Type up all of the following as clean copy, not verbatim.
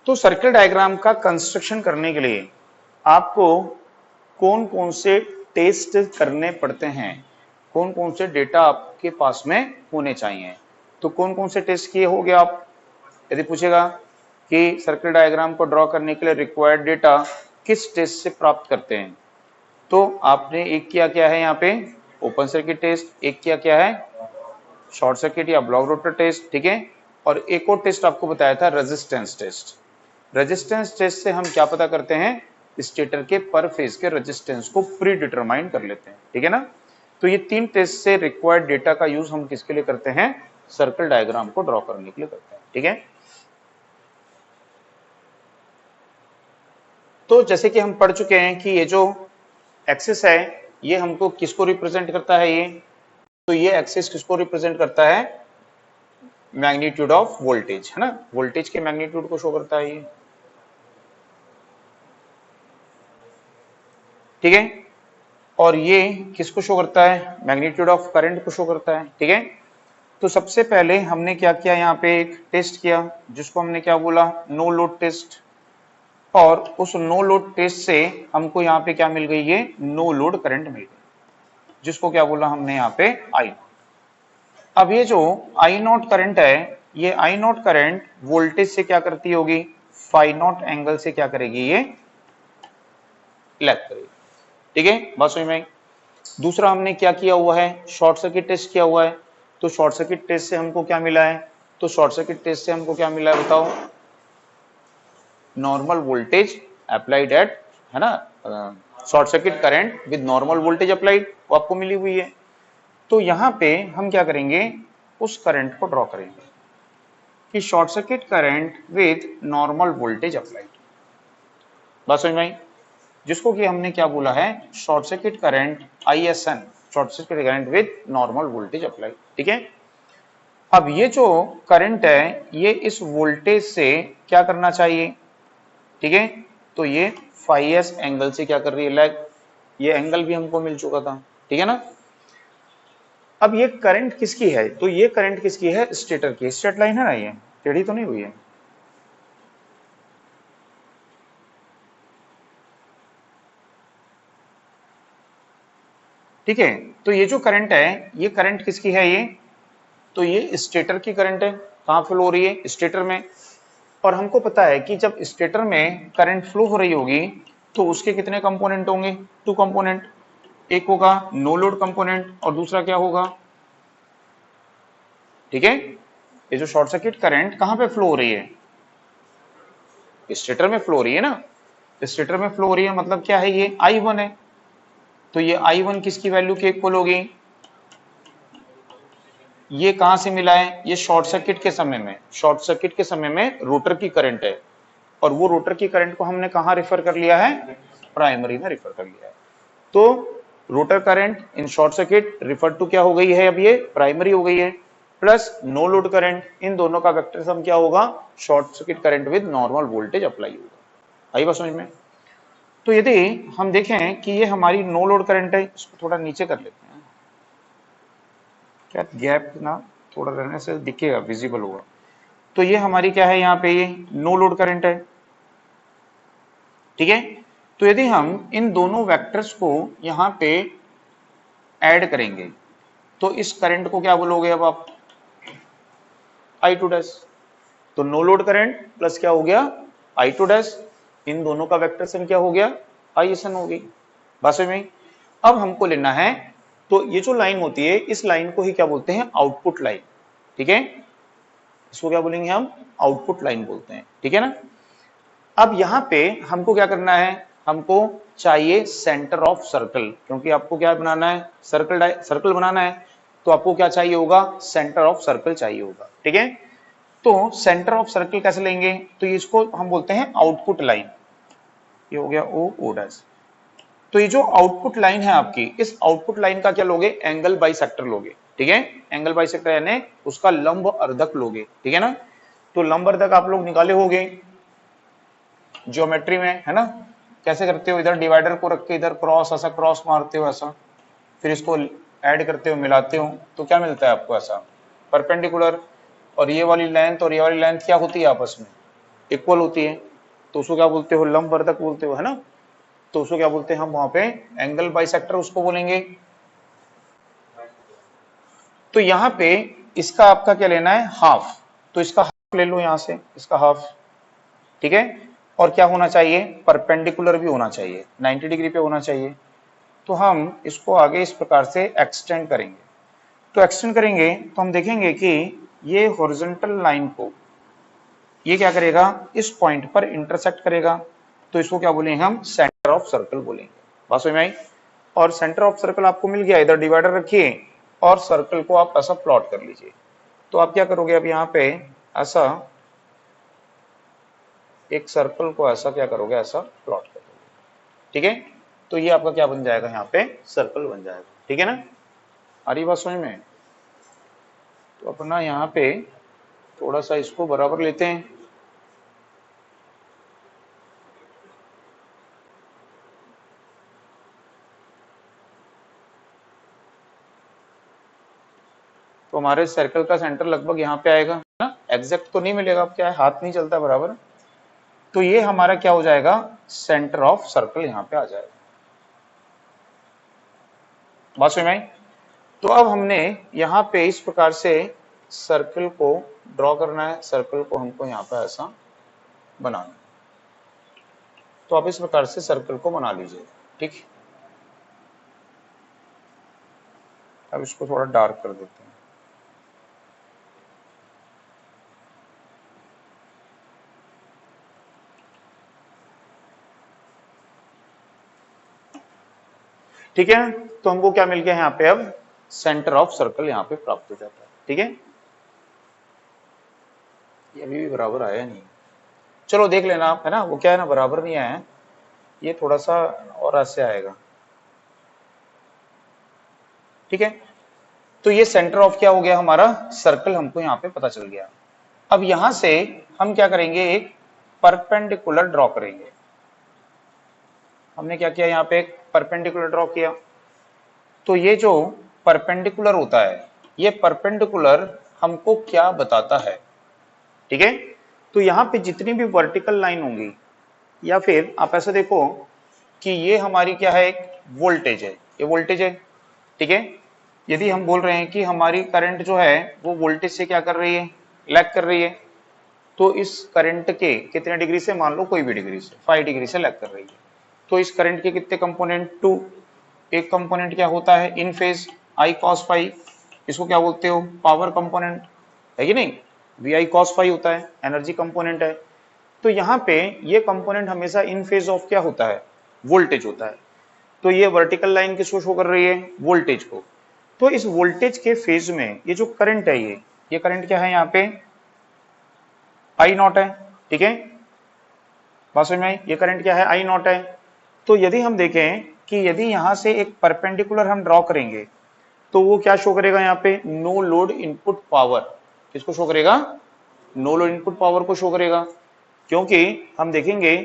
तो circle diagram का construction करने के लिए आपको कौन कौन से टेस्ट करने पड़ते हैं, कौन कौन से डेटा आपके पास में होने चाहिए। तो कौन कौन से टेस्ट किए होगे आप, यदि पूछेगा कि सर्किल डायग्राम को ड्रॉ करने के लिए रिक्वायर्ड डेटा किस टेस्ट से प्राप्त करते हैं, तो आपने एक किया क्या है यहाँ पे ओपन सर्किट टेस्ट, एक किया क्या है शॉर्ट सर्किट या ब्लॉक रोटर टेस्ट, ठीक है। और एक और टेस्ट आपको बताया था रेजिस्टेंस टेस्ट। रेजिस्टेंस टेस्ट से हम क्या पता करते हैं, स्टेटर के पर फेज के रेजिस्टेंस को प्री डिटरमाइन कर लेते हैं, ठीक है ना। तो ये 3 टेस्ट से रिक्वायर्ड डेटा का यूज हम किसके लिए करते हैं, सर्किल डायग्राम को ड्रॉ करने के लिए करते हैं, ठीक है। तो जैसे कि हम पढ़ चुके हैं कि ये जो एक्सिस है ये हमको किसको रिप्रेजेंट करता है, ये तो ये एक्सिस किसको रिप्रेजेंट करता है, मैग्नीट्यूड ऑफ वोल्टेज, है ना, वोल्टेज के मैग्नीट्यूड को शो करता है ये, ठीक है। और ये किसको शो करता है, मैग्नीट्यूड ऑफ करंट को शो करता है, ठीक है। तो सबसे पहले हमने क्या किया, यहाँ पे एक टेस्ट किया जिसको हमने क्या बोला, नो लोड टेस्ट। और उस नो लोड टेस्ट से हमको यहाँ पे क्या मिल गई, ये नो लोड करंट मिल गई, जिसको क्या बोला हमने यहाँ पे आई। अब ये जो आई नॉट करंट है, ये आई नॉट करंट वोल्टेज से क्या करती होगी, फाई नॉट एंगल से क्या करेगी, ये लैग करेगी, ठीक है, बात समझ में। दूसरा हमने क्या किया हुआ है, शॉर्ट सर्किट टेस्ट किया हुआ है। तो शॉर्ट सर्किट टेस्ट से हमको क्या मिला है, तो शॉर्ट सर्किट टेस्ट से हमको क्या मिला है बताओ, नॉर्मल वोल्टेज अप्लाइड एट, है ना, short circuit current with normal voltage applied, वो आपको मिली हुई है। तो यहाँ पे हम क्या करेंगे, उस करंट को ड्रॉ करेंगे कि short circuit current with normal voltage applied, बात समझ में आई, जिसको कि हमने क्या बोला है, short circuit current ISN, short circuit current with normal voltage apply, ठीक है। अब ये जो करंट है ये इस वोल्टेज से क्या करना चाहिए, ठीक है, तो ये फाई एस एंगल से क्या कर रही है, लैग, ये एंगल भी हमको मिल चुका था, ठीक है ना। अब ये करंट किसकी है, तो ये करंट किसकी है, स्टेटर की, स्ट्रेट लाइन है ना, ये टेढ़ी तो नहीं हुई है, ठीक है। तो ये जो करंट है ये करंट किसकी है, ये तो ये स्टेटर की करंट है, कहां फ्लो हो रही है, स्टेटर में। और हमको पता है कि जब स्टेटर में करंट फ्लो हो रही होगी तो उसके कितने कंपोनेंट होंगे, 2 कंपोनेंट, एक होगा नो लोड कंपोनेंट और दूसरा क्या होगा, ठीक है। ये जो शॉर्ट सर्किट करंट कहां पे फ्लो हो रही है, स्टेटर में फ्लो हो रही है ना, स्टेटर में फ्लो हो रही है मतलब क्या है, ये I1 है। तो ये I1 किसकी वैल्यू के इक्वल होगी, ये कहां से मिला है, ये शॉर्ट सर्किट के समय में, शॉर्ट सर्किट के समय में रोटर की करंट है, और वो रोटर की करंट को हमने कहां रेफर कर लिया है, प्राइमरी में रेफर कर लिया है। तो rotor current in short circuit refer to क्या हो गई है, अब ये प्राइमरी हो गई है, प्लस नो लोड करंट, इन दोनों का वेक्टर सम क्या होगा, short circuit current with normal voltage apply होगा। आई बात समझ में। तो यदि हम देखें कि ये हमारी नो लोड करंट है, इसको थोड़ा नीचे कर लेते हैं, क्या गैप ना थोड़ा रहने से दिखेगा, विजिबल होगा। तो ये हमारी क्या है, यहाँ पे ये नो लोड करंट है, ठीक है। तो यदि हम इन दोनों वेक्टर्स को यहाँ पे ऐड करेंगे तो इस करंट को क्या बोलोगे अब आप, I2 डैश। तो नो लोड करंट प्लस क्या हो गया, I2 डैश, इन दोनों का वेक्टर सम क्या हो गया, ISN हो गई, बस में। अब हमको लेना है, तो ये जो लाइन होती है इस लाइन को ही क्या बोलते हैं, आउटपुट लाइन, ठीक है, इसको क्या बोलेंगे हम, आउटपुट लाइन बोलते हैं, ठीक है ना। अब यहाँ पे हमको क्या करना है, हमको चाहिए सेंटर ऑफ सर्कल, क्योंकि आपको क्या बनाना है, सर्कल बनाना है, तो आपको क्या चाहिए होगा, सेंटर ऑफ सर्कल चाहिए होगा, ठीक है। तो सेंटर ऑफ सर्कल कैसे लेंगे, तो इसको हम बोलते हैं आउटपुट लाइन, ये हो गया O डैश। तो ये जो आउटपुट लाइन है आपकी, इस आउटपुट लाइन का क्या लोगे, एंगल बाइसेक्टर लोगे, ठीक है, एंगल बाइसेक्टर यानी उसका लंब अर्धक लोगे, ठीक है ना। तो लंब अर्धक आप लोग निकाले होंगे ज्योमेट्री में, है ना, कैसे करते हो, इधर डिवाइडर को रख के इधर क्रॉस, ऐसा क्रॉस मारते हो ऐसा, फिर इसको ऐड करते हो, मिलाते हो, तो क्या मिलता है आपको, ऐसा परपेंडिकुलर। और ये वाली लेंथ और ये वाली लेंथ क्या होती है आपस में, इक्वल होती है तो उसको क्या बोलते हो, लंबवर्धक बोलते हो, है ना। तो उसको क्या बोलते हैं हम वहां पे, एंगल बाइसेक्टर उसको बोलेंगे। तो यहाँ पे इसका आपका क्या लेना है, हाफ, तो इसका हाफ ले लो यहां से, इसका हाफ, ठीक है। और क्या होना चाहिए, परपेंडिकुलर भी होना चाहिए, 90 डिग्री पे होना चाहिए। तो हम इसको आगे इस प्रकार से एक्सटेंड करेंगे। तो एक्सटेंड करेंगे तो हम देखेंगे कि ये हॉरिजॉन्टल लाइन को ये क्या करेगा, इस पॉइंट पर इंटरसेक्ट करेगा। तो इसको क्या बोलेंगे हम, सेंटर ऑफ सर्कल बोलेंगे। बात समझ में आई। और सेंटर ऑफ सर्कल आपको मिल गया, इधर डिवाइडर रखिए और सर्कल को आप ऐसा प्लॉट कर लीजिए। तो आप क्या करोगे, अब यहाँ पे ऐसा एक सर्कल को ऐसा क्या करोगे, ऐसा प्लॉट करोगे, ठीक है। तो ये आपका क्या बन जाएगा, यहाँ पे सर्कल बन जाएगा, ठीक है ना। आ रही बात समझ में। तो अपना यहाँ पे थोड़ा सा इसको बराबर लेते हैं। तो हमारे सर्कल का सेंटर लगभग यहाँ पे आएगा ना, एग्जैक्ट तो नहीं मिलेगा, अब क्या है हाथ नहीं चलता बराबर। तो ये हमारा क्या हो जाएगा, सेंटर ऑफ सर्कल यहाँ पे आ जाएगा। बात समझ में आई। तो अब हमने यहाँ पे इस प्रकार से सर्कल को ड्रॉ करना है, सर्कल को हमको यहाँ पे ऐसा बनाना है। तो आप इस प्रकार से सर्कल को बना लीजिए, ठीक है। अब इसको थोड़ा डार्क कर देते हैं। ठीक है, तो हमको क्या मिल गया यहाँ पे, अब सेंटर ऑफ सर्कल यहाँ पे प्राप्त हो जाता है, ठीक है। ये अभी भी बराबर आया नहीं, चलो देख लेना आप, है ना। वो क्या है ना, बराबर नहीं आया है, ये थोड़ा सा और ऐसे आएगा, ठीक है। तो ये सेंटर ऑफ क्या हो गया हमारा, सर्कल हमको यहाँ पे पता चल गया। अब यहां से हम क्या करेंगे, एक परपेंडिकुलर ड्रॉ करेंगे। हमने क्या किया, यहाँ पे एक परपेंडिकुलर ड्रॉ किया। तो ये जो परपेंडिकुलर होता है, ये परपेंडिकुलर हमको क्या बताता है, ठीक है। तो यहाँ पे जितनी भी वर्टिकल लाइन होंगी, या फिर आप ऐसा देखो कि ये हमारी क्या है, एक वोल्टेज है, ये वोल्टेज है, ठीक है। यदि हम बोल रहे हैं कि हमारी करंट जो है वो वोल्टेज से क्या कर रही है, लैग कर रही है, तो इस करंट के कितने डिग्री से, मान लो कोई भी डिग्री से, 5 डिग्री से लैग कर रही है। तो इस करंट के कितने कंपोनेंट, 2। एक कंपोनेंट क्या होता है, इन फेज, आई कॉस फाई, इसको क्या बोलते हो, पावर कंपोनेंट, है कि नहीं। वी आई कॉस फाई होता है, एनर्जी कंपोनेंट है। तो यहाँ पे ये कंपोनेंट हमेशा इन फेज ऑफ क्या होता है, वोल्टेज होता है। तो ये वर्टिकल लाइन किसको शो कर रही है, वोल्टेज को। तो इस वोल्टेज के फेज में ये जो करंट है, ये करंट क्या है, यहाँ पे आई नॉट है, ठीक है। बात समझ में आई, ये करंट क्या है, आई नॉट है। तो यदि हम देखें कि यदि यहां से एक परपेंडिकुलर हम ड्रॉ करेंगे, तो वो क्या शो करेगा, यहाँ पे नो लोड इनपुट पावर, किसको शो करेगा, नो लोड इनपुट पावर को शो करेगा। क्योंकि हम देखेंगे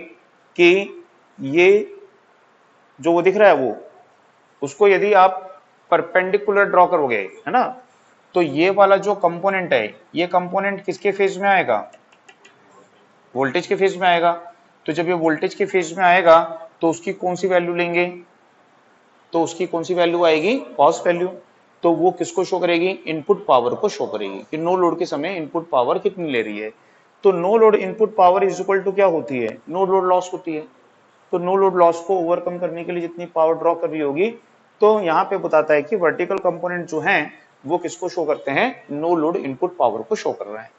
कि ये जो वो दिख रहा है वो, उसको यदि आप परपेंडिकुलर ड्रॉ करोगे, है ना, तो ये वाला जो कंपोनेंट है, ये कंपोनेंट किसके फेज में आएगा, वोल्टेज के फेज में आएगा। तो जब ये वोल्टेज के फेज में आएगा तो उसकी कौन सी वैल्यू लेंगे, तो उसकी कौन सी वैल्यू आएगी, कॉस वैल्यू। तो वो किसको शो करेगी, इनपुट पावर को शो करेगी कि नो लोड के समय इनपुट पावर कितनी ले रही है। तो no load input power is equal to क्या होती है, नो लोड लॉस होती है। तो नो लोड लॉस को ओवरकम करने के लिए जितनी पावर ड्रॉ कर रही होगी, तो यहाँ पे बताता है कि वर्टिकल कंपोनेंट जो है वो किसको शो करते हैं, नो लोड इनपुट पावर को शो कर रहा है।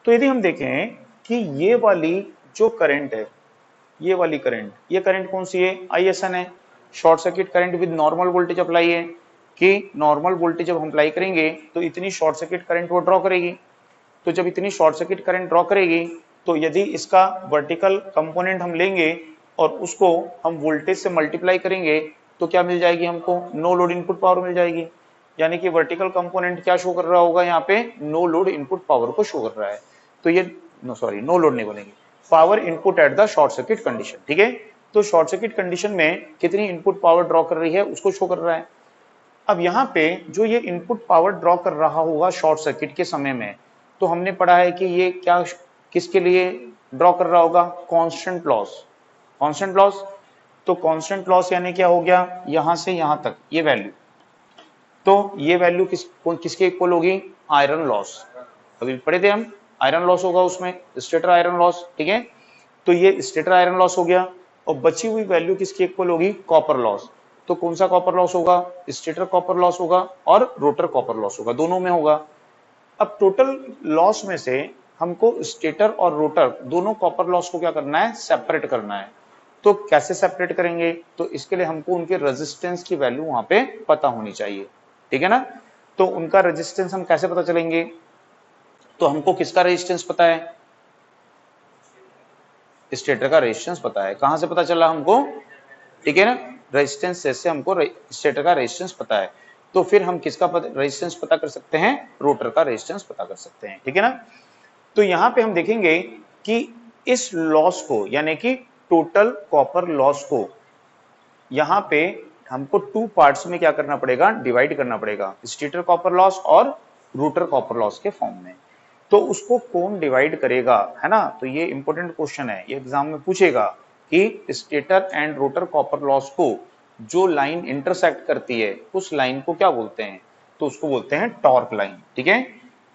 तो यदि हम देखें कि ये वाली जो करंट है, ये वाली करंट, ये करंट कौन सी है, ISN है, short circuit current with normal voltage apply है। कि नॉर्मल वोल्टेज जब हम अप्लाई करेंगे तो इतनी शॉर्ट सर्किट करंट वो ड्रॉ करेगी। तो जब इतनी शॉर्ट सर्किट करंट ड्रॉ करेगी, तो यदि इसका वर्टिकल कंपोनेंट हम लेंगे और उसको हम वोल्टेज से मल्टीप्लाई करेंगे, तो क्या मिल जाएगी हमको, नो लोड इनपुट पावर मिल जाएगी। यानी कि वर्टिकल कंपोनेंट क्या शो कर रहा होगा, यहाँ पे नो लोड इनपुट पावर को शो कर रहा है। तो ये नो लोड नहीं बनेगी, power input at the short circuit condition, ठीक है। तो शॉर्ट सर्किट कंडीशन में कितनी इनपुट पावर ड्रॉ कर रही है उसको शो कर रहा है। अब यहाँ पे जो ये इनपुट पावर ड्रॉ कर रहा होगा शॉर्ट सर्किट के समय में, तो हमने पढ़ा है कि ये क्या, किसके लिए ड्रॉ कर रहा होगा, कांस्टेंट लॉस, कांस्टेंट लॉस। तो कांस्टेंट लॉस यानी क्या हो गया, यहां से यहां तक ये वैल्यू, तो ये वैल्यू किसके इक्वल होगी, आयरन लॉस। अभी पढ़े थे हम, आयरन लॉस होगा उसमें, स्टेटर आयरन लॉस, ठीक है। तो ये स्टेटर आयरन लॉस हो गया, और बची हुई वैल्यू किसकी इक्वल होगी, कॉपर लॉस। तो कौन सा कॉपर लॉस होगा, स्टेटर कॉपर लॉस होगा और रोटर कॉपर लॉस होगा, दोनों में होगा। अब टोटल लॉस में से हमको स्टेटर और रोटर दोनों कॉपर लॉस को क्या करना है, सेपरेट करना है। तो कैसे सेपरेट करेंगे, तो इसके लिए हमको उनके रेजिस्टेंस की वैल्यू वहां पे पता होनी चाहिए, ठीक है ना। तो उनका रेजिस्टेंस हम कैसे पता चलेंगे, तो हमको किसका रेजिस्टेंस पता है, स्टेटर का रेजिस्टेंस पता है। कहां से पता चला हमको, ठीक है ना, रेजिस्टेंस से हमको स्टेटर का रेजिस्टेंस पता है। तो फिर हम किसका रेजिस्टेंस पता कर सकते हैं, रोटर का रेजिस्टेंस पता कर सकते हैं, ठीक है ना। तो यहां पे हम देखेंगे कि इस लॉस को, यानी कि टोटल कॉपर लॉस को यहां पे हमको टू पार्ट्स में क्या करना पड़ेगा, डिवाइड करना पड़ेगा, स्टेटर कॉपर लॉस और रोटर कॉपर लॉस के फॉर्म में। तो उसको कौन डिवाइड करेगा, है ना, तो ये इंपॉर्टेंट क्वेश्चन है, ये एग्जाम में पूछेगा कि stator and rotor copper loss को जो लाइन इंटरसेक्ट करती है उस लाइन को क्या बोलते हैं, तो उसको बोलते हैं टॉर्क लाइन, ठीक है।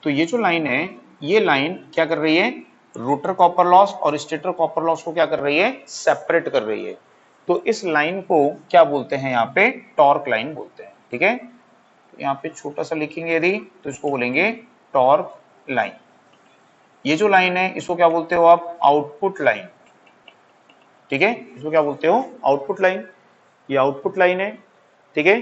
तो ये जो लाइन है, ये लाइन क्या कर रही है, रोटर कॉपर लॉस और स्टेटर कॉपर लॉस को क्या कर रही है, सेपरेट कर रही है। तो इस लाइन को क्या बोलते हैं, यहाँ पे टॉर्क लाइन बोलते हैं, ठीक है। तो यहाँ पे छोटा सा लिखेंगे यदि, तो इसको बोलेंगे टॉर्क लाइन। ये जो लाइन है इसको क्या बोलते हो आप, आउटपुट लाइन, ठीक है, इसको क्या बोलते हो, आउटपुट लाइन। ये आउटपुट लाइन है, ठीक है।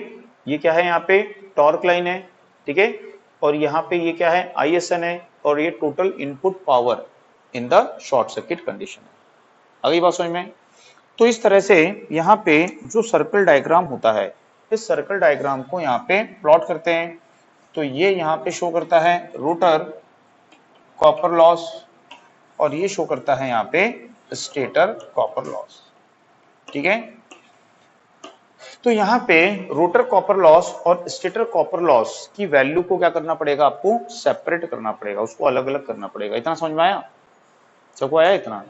ये क्या है, यहाँ पे टॉर्क लाइन है, ठीक है। और यहाँ पे ये क्या है, ISN है, और ये total input power in the short circuit condition है। अगली बात समझ में। तो इस तरह से यहाँ पे जो सर्कल डायग्राम होता है, इस सर्कल डायग्राम को यहाँ पे प्लॉट करते हैं। तो ये यहाँ पे शो करता है रोटर कॉपर लॉस, और ये शो करता है यहाँ पे स्टेटर कॉपर लॉस, ठीक है। तो यहाँ पे रोटर कॉपर लॉस और स्टेटर कॉपर लॉस की वैल्यू को क्या करना पड़ेगा, आपको सेपरेट करना पड़ेगा, उसको अलग अलग करना पड़ेगा। इतना समझ में आया, सबको आया इतना।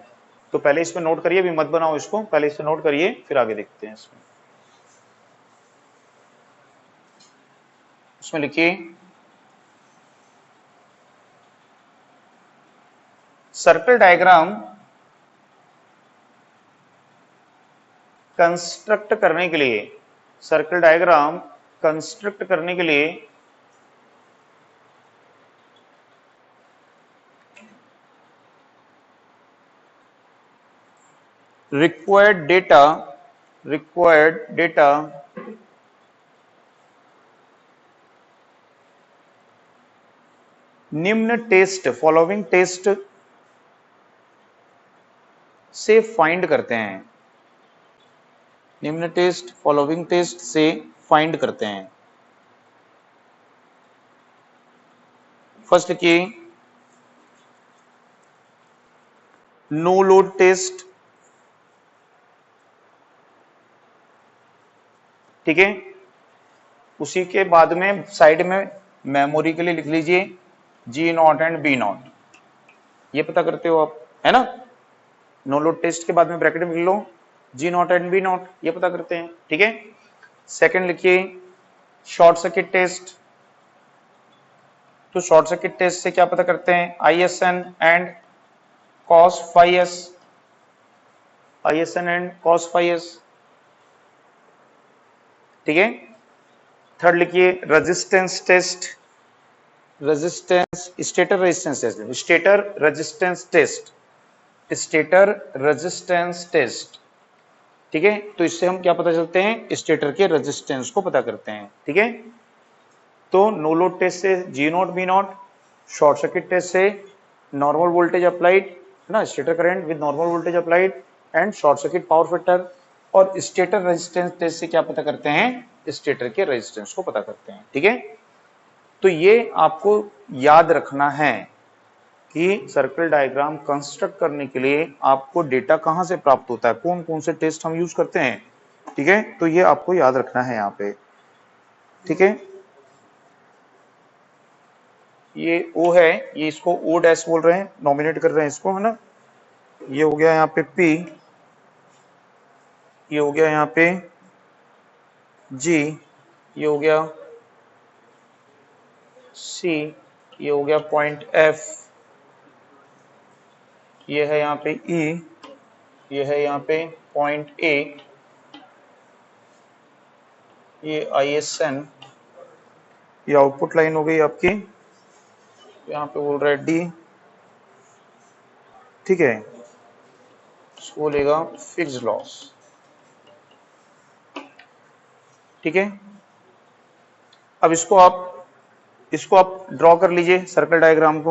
तो पहले इसमें नोट करिए, अभी मत बनाओ इसको, पहले इसमें नोट करिए फिर आगे देखते हैं। इसमें लिखिए सर्कल डायग्राम कंस्ट्रक्ट करने के लिए, सर्कल डायग्राम कंस्ट्रक्ट करने के लिए रिक्वायर्ड डेटा निम्न टेस्ट, फॉलोइंग टेस्ट से फाइंड करते हैं, निम्न टेस्ट फॉलोइंग टेस्ट से फाइंड करते हैं। फर्स्ट की नो लोड टेस्ट, ठीक है। उसी के बाद में साइड में मेमोरी के लिए लिख लीजिए G0 एंड B0, ये पता करते हो आप, है ना। नो लोड टेस्ट के बाद में ब्रैकेट में लिख लो G0 एंड B0, ये पता करते हैं, ठीक है। सेकंड लिखिए शॉर्ट सर्किट टेस्ट, तो शॉर्ट सर्किट टेस्ट से क्या पता करते हैं, ISN and cos phi s, ISN and cos phi s, ठीक है। थर्ड लिखिए resistance test, resistance stator resistance test, stator resistance test, stator resistance test, ठीक है। तो इससे हम क्या पता चलते हैं, स्टेटर के रेजिस्टेंस को पता करते हैं, ठीक है। तो नो लोड टेस्ट से G0 B0, short circuit test से नॉर्मल वोल्टेज अप्लाइड, है ना, stator current with normal voltage applied and short circuit power factor, और स्टेटर रेजिस्टेंस टेस्ट से क्या पता करते हैं, स्टेटर के रेजिस्टेंस को पता करते हैं, ठीक है। तो ये आपको याद रखना है कि सर्कल डायग्राम कंस्ट्रक्ट करने के लिए आपको डेटा कहां से प्राप्त होता है, कौन कौन से टेस्ट हम यूज करते हैं, ठीक है। तो ये आपको याद रखना है यहाँ पे, ठीक है। ये O है, ये इसको O डैश बोल रहे हैं, नॉमिनेट कर रहे हैं इसको, है ना। ये हो गया यहाँ पे P, ये हो गया यहाँ पे G, ये हो गया C, ये हो गया पॉइंट F, ये है यहाँ पे E, ये है यहाँ पे पॉइंट A, ये ISN, ये आउटपुट लाइन हो गई आपकी, यहाँ पे बोल रहा है D, ठीक है, इसको बोलेगा फिक्स लॉस, ठीक है। अब इसको आप ड्रॉ कर लीजिए, सर्कल डायग्राम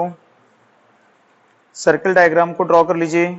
को ड्रॉ कर लीजिए।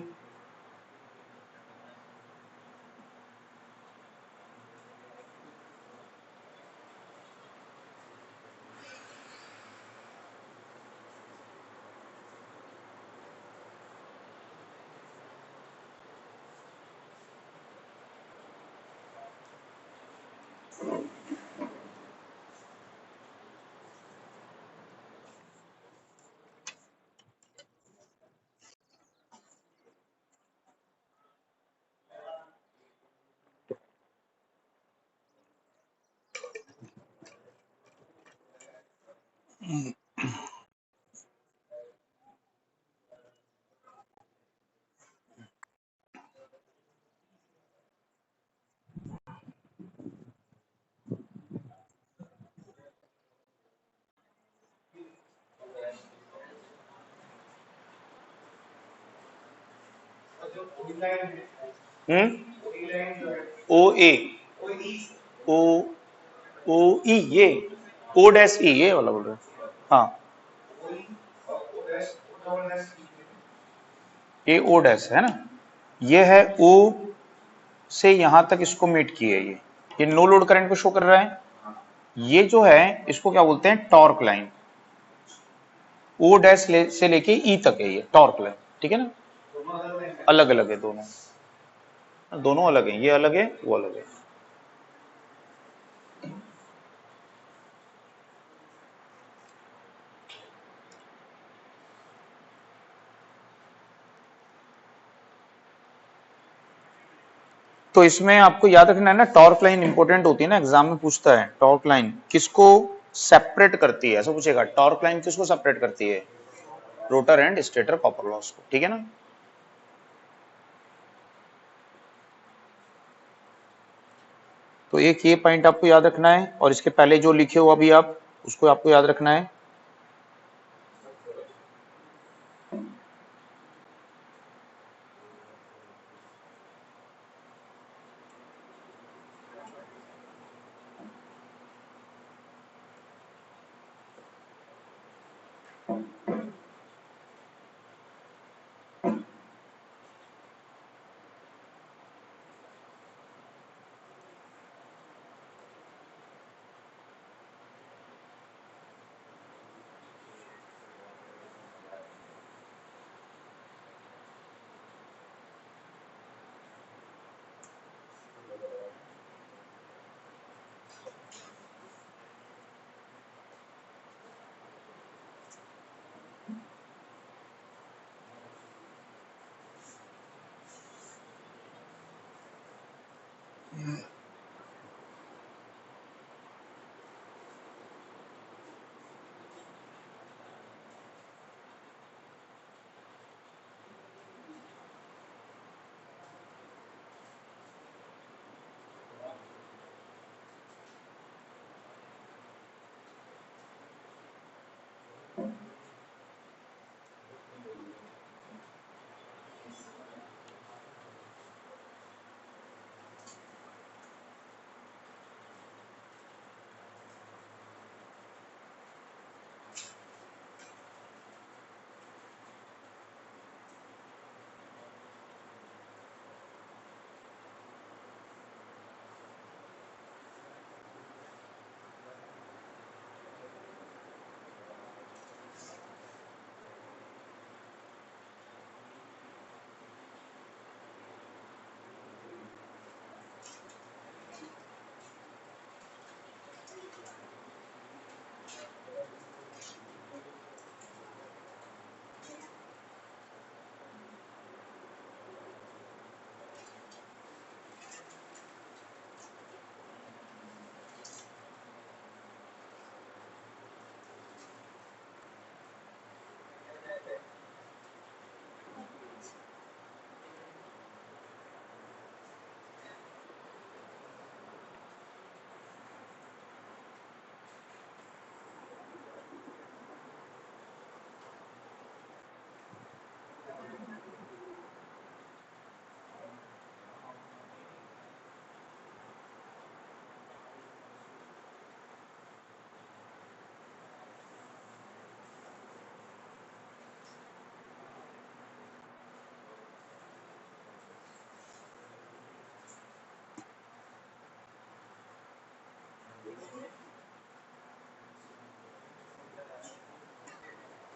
ओ ए, ओ ओ ई, ये ओ डैश ई, ये वाला बोल रहे हैं। हाँ, ये ओ डैश है ना, ये है ओ से यहां तक इसको मीट किए, ये नो लोड करंट को शो कर रहा है। ये जो है इसको क्या बोलते हैं, टॉर्क लाइन, ओ डैश से लेके ई तक है ये टॉर्क लाइन, ठीक है ना। अलग अलग है दोनों, दोनों अलग है, ये अलग है वो अलग है। तो इसमें आपको याद रखना है ना, टॉर्क लाइन इंपॉर्टेंट होती है ना, एग्जाम में पूछता है टॉर्क लाइन किसको सेपरेट करती है, ऐसा पूछेगा, टॉर्क लाइन किसको सेपरेट करती है, rotor and stator copper loss को, ठीक है ना। तो एक ये पॉइंट आपको याद रखना है, और इसके पहले जो लिखे हो अभी आप, उसको आपको याद रखना है।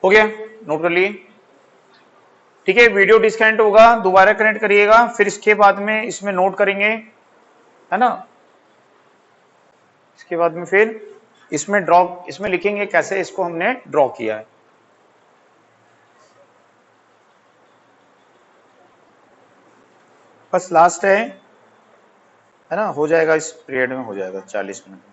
हो गया, नोट कर लिए। ठीक है, वीडियो डिस्कनेक्ट होगा, दोबारा कनेक्ट करिएगा, फिर इसके बाद में इसमें नोट करेंगे, है ना। इसके बाद में फिर इसमें इसमें लिखेंगे कैसे इसको हमने ड्रॉ किया है। बस लास्ट है ना, हो जाएगा, इस पीरियड में हो जाएगा 40 मिनट में।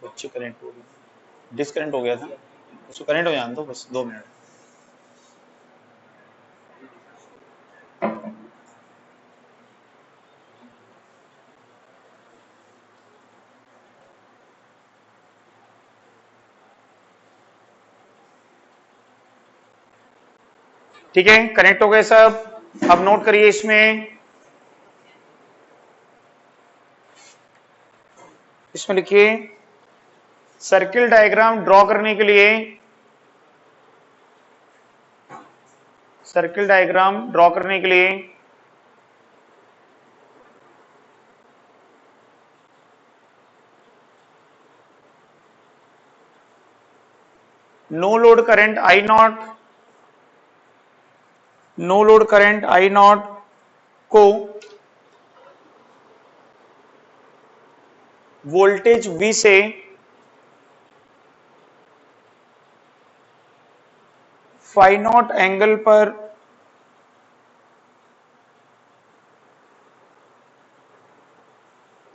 बच्चे कनेक्ट हो गए, डिस्कनेक्ट हो गया था, उसको कनेक्ट हो जाने दो, बस 2 मिनट। ठीक है, कनेक्ट हो गए सब। अब नोट करिए, इसमें लिखिए सर्किल डायग्राम ड्रॉ करने के लिए, सर्किल डायग्राम ड्रॉ करने के लिए no load current I naught, no load current I naught को वोल्टेज V से फाई नॉट एंगल पर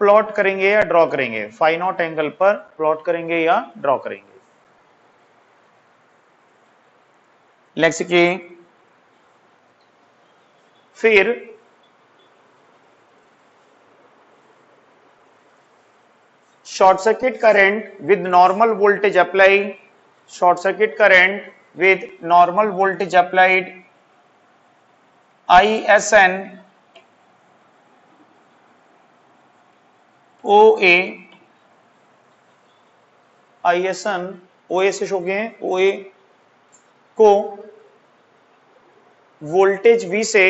प्लॉट करेंगे या ड्रॉ करेंगे, फाई नॉट एंगल पर प्लॉट करेंगे या ड्रॉ करेंगे। नेक्स्ट की फिर short circuit current with normal voltage apply, short circuit current with normal voltage applied ISN OA, ISN OA से शो किए हैं, OA को वोल्टेज V से,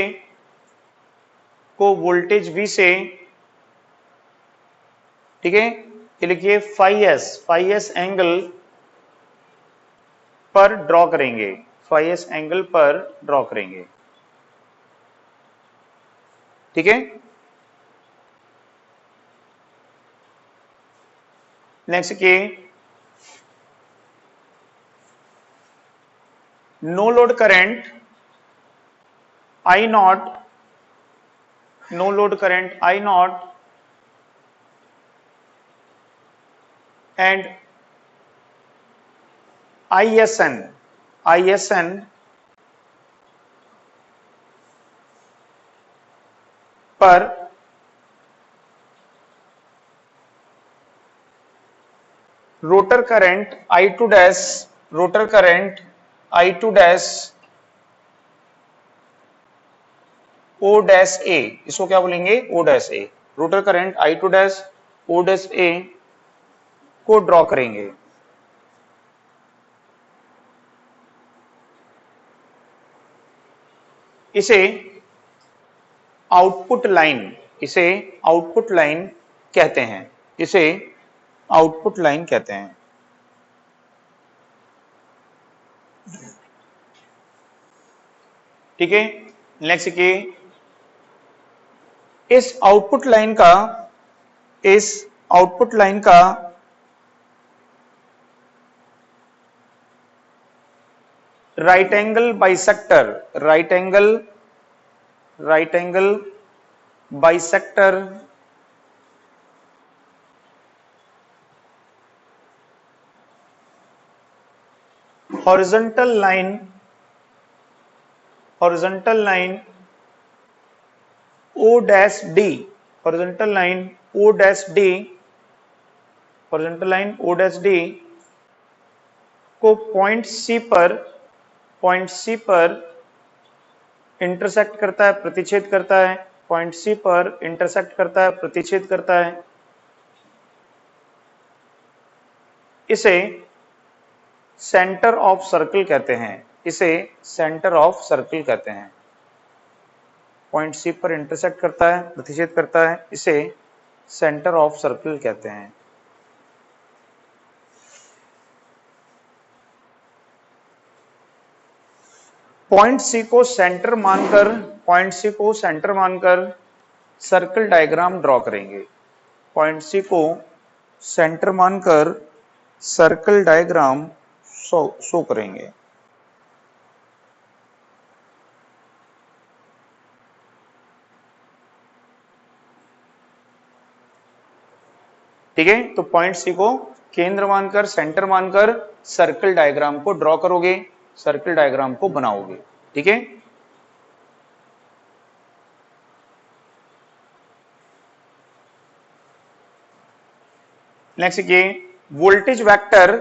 ठीक है, ये लिखिए फाई एस एंगल पर ड्रॉ करेंगे, फाई एस एंगल पर ड्रॉ करेंगे। ठीक है, नेक्स्ट के no load current I naught, no load current I naught and ISN पर rotor current I2 dash, rotor current I2 dash O dash A, इसको क्या बोलेंगे, O dash A, rotor current I2 dash O dash A को draw करेंगे। इसे output line, इसे output line कहते हैं, इसे आउटपुट लाइन कहते हैं। ठीक है, नेक्स्ट की इस आउटपुट लाइन का right angle bisector horizontal line O dash D, horizontal line O dash D को पॉइंट सी पर इंटरसेक्ट करता है, प्रतिच्छेद करता है, पॉइंट सी पर इंटरसेक्ट करता है, प्रतिच्छेद करता है। इसे सेंटर ऑफ सर्कल कहते हैं, इसे सेंटर ऑफ सर्कल कहते हैं। पॉइंट सी पर इंटरसेक्ट करता है, प्रतिच्छेद करता है, इसे सेंटर ऑफ सर्कल कहते हैं। पॉइंट सी को सेंटर मानकर सर्कल डायग्राम ड्रॉ करेंगे। पॉइंट सी को सेंटर मानकर सर्कल डायग्राम शो करेंगे। ठीक है, तो पॉइंट सी को केंद्र मानकर, सेंटर मानकर सर्कल डायग्राम को ड्रॉ करोगे, सर्कल डायग्राम को बनाओगे। ठीक है, नेक्स्ट ये वोल्टेज वेक्टर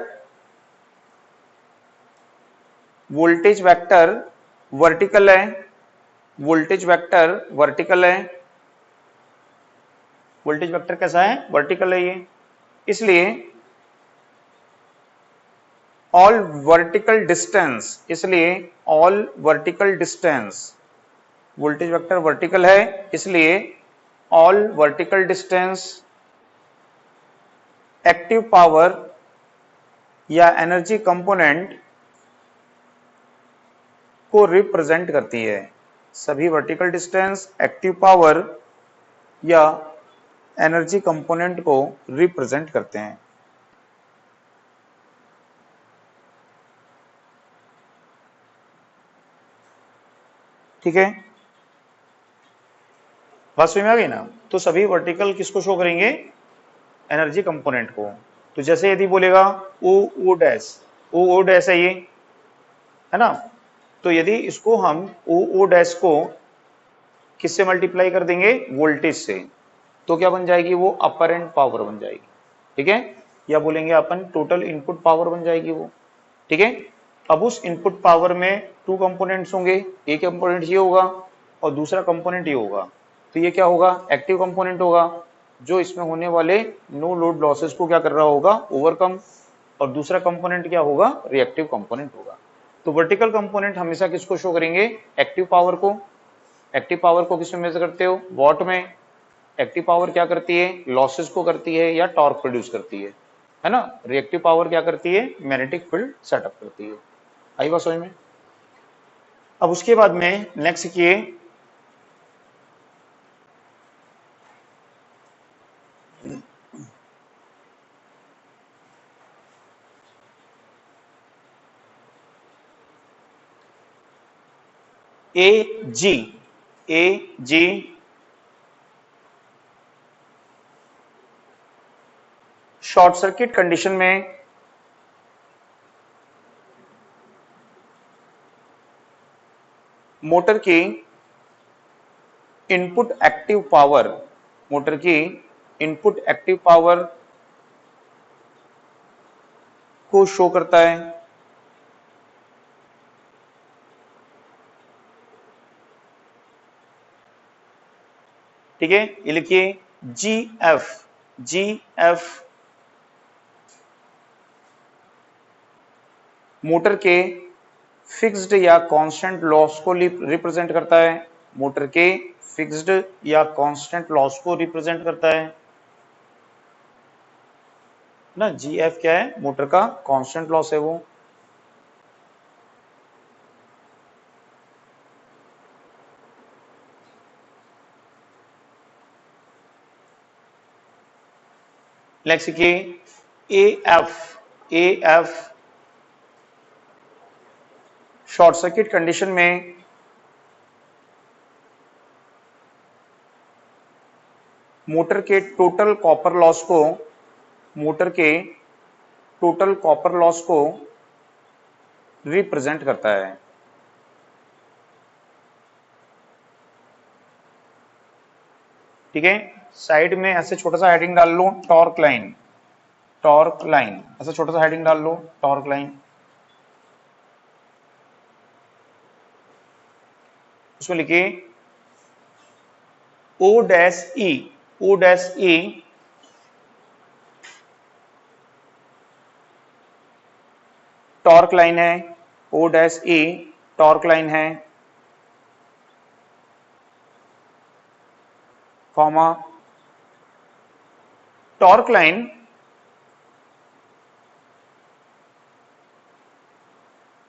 वर्टिकल है, वोल्टेज वेक्टर कैसा है, वर्टिकल है ये, इसलिए all vertical distance, voltage vector vertical है, इसलिए all vertical distance active power या एनर्जी कंपोनेंट को रिप्रेजेंट करती है। सभी वर्टिकल डिस्टेंस एक्टिव पावर या एनर्जी कंपोनेंट को रिप्रेजेंट करते हैं। ठीक है, बात समझ में आ गई ना। तो सभी वर्टिकल किसको शो करेंगे, एनर्जी कंपोनेंट को। तो जैसे यदि बोलेगा ओ डैश है ये, है ना, तो यदि इसको हम ओ डैश को किससे मल्टीप्लाई कर देंगे, वोल्टेज से, तो क्या बन जाएगी, वो अपरेंट पावर बन जाएगी। ठीक है, या बोलेंगे अपन टोटल इनपुट पावर बन जाएगी वो। ठीक है, अब उस इनपुट पावर में टू कंपोनेंट्स होंगे, एक कंपोनेंट ये होगा और दूसरा कंपोनेंट ये होगा। तो ये क्या होगा, एक्टिव कंपोनेंट होगा, जो इसमें होने वाले नो लोड लॉसेस को क्या कर रहा होगा, ओवरकम, और दूसरा कंपोनेंट क्या होगा, रिएक्टिव कंपोनेंट होगा। तो वर्टिकल कंपोनेंट हमेशा किसको शो करेंगे, एक्टिव पावर को। एक्टिव पावर को किसमें मेजर करते हो, वॉट में। एक्टिव पावर क्या करती है, लॉसेस को करती है या टॉर्क प्रोड्यूस करती है ना। रिएक्टिव पावर क्या करती है, मैग्नेटिक फील्ड सेटअप करती है। आई बात समझ में। अब उसके बाद में नेक्स्ट किए ए जी शॉर्ट सर्किट कंडीशन में मोटर की इनपुट एक्टिव पावर को शो करता है। ठीक है, ये लिखिए जी एफ मोटर के फिक्स्ड या कांस्टेंट लॉस को रिप्रेजेंट करता है, मोटर के फिक्स्ड या कांस्टेंट लॉस को रिप्रेजेंट करता है ना। जीएफ क्या है, मोटर का कांस्टेंट लॉस है वो। नेक्स्ट लिखिए एएफ शॉर्ट सर्किट कंडीशन में मोटर के टोटल कॉपर लॉस को, मोटर के टोटल कॉपर लॉस को रिप्रेजेंट करता है। ठीक है, साइड में ऐसे छोटा सा हेडिंग डाल लो, टॉर्क लाइन, टॉर्क लाइन, ऐसा छोटा सा हेडिंग डाल लो, टॉर्क लाइन। उसमें लिखिए O dash E, O dash E torque line है, O dash E torque line है, comma torque line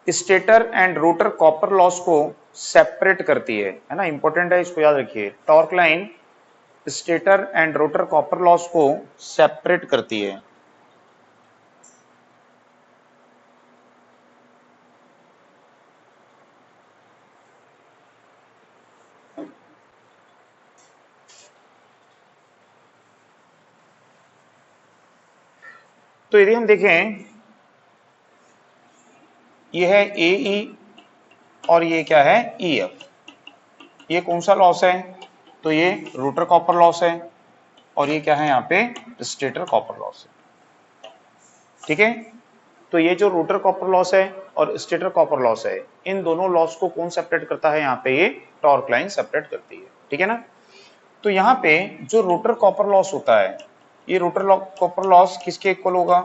stator and rotor copper loss को सेपरेट करती है ना, इंपॉर्टेंट है, इसको याद रखिए। Torque line stator and rotor copper loss को सेपरेट करती है। तो यदि हम देखें, ये है ए ई और ये क्या है ई एफ, ये कौन सा लॉस है, तो ये रोटर कॉपर लॉस है, और ये क्या है यहाँ पे स्टेटर कॉपर लॉस है। ठीक है, तो ये जो रोटर कॉपर लॉस है और स्टेटर कॉपर लॉस है, इन दोनों लॉस को कौन सेपरेट करता है, यहाँ पे ये टॉर्क लाइन सेपरेट करती है। ठीक है ना, तो यहाँ पे जो रोटर कॉपर लॉस होता है, ये रोटर कॉपर लॉस किसके इक्वल होगा,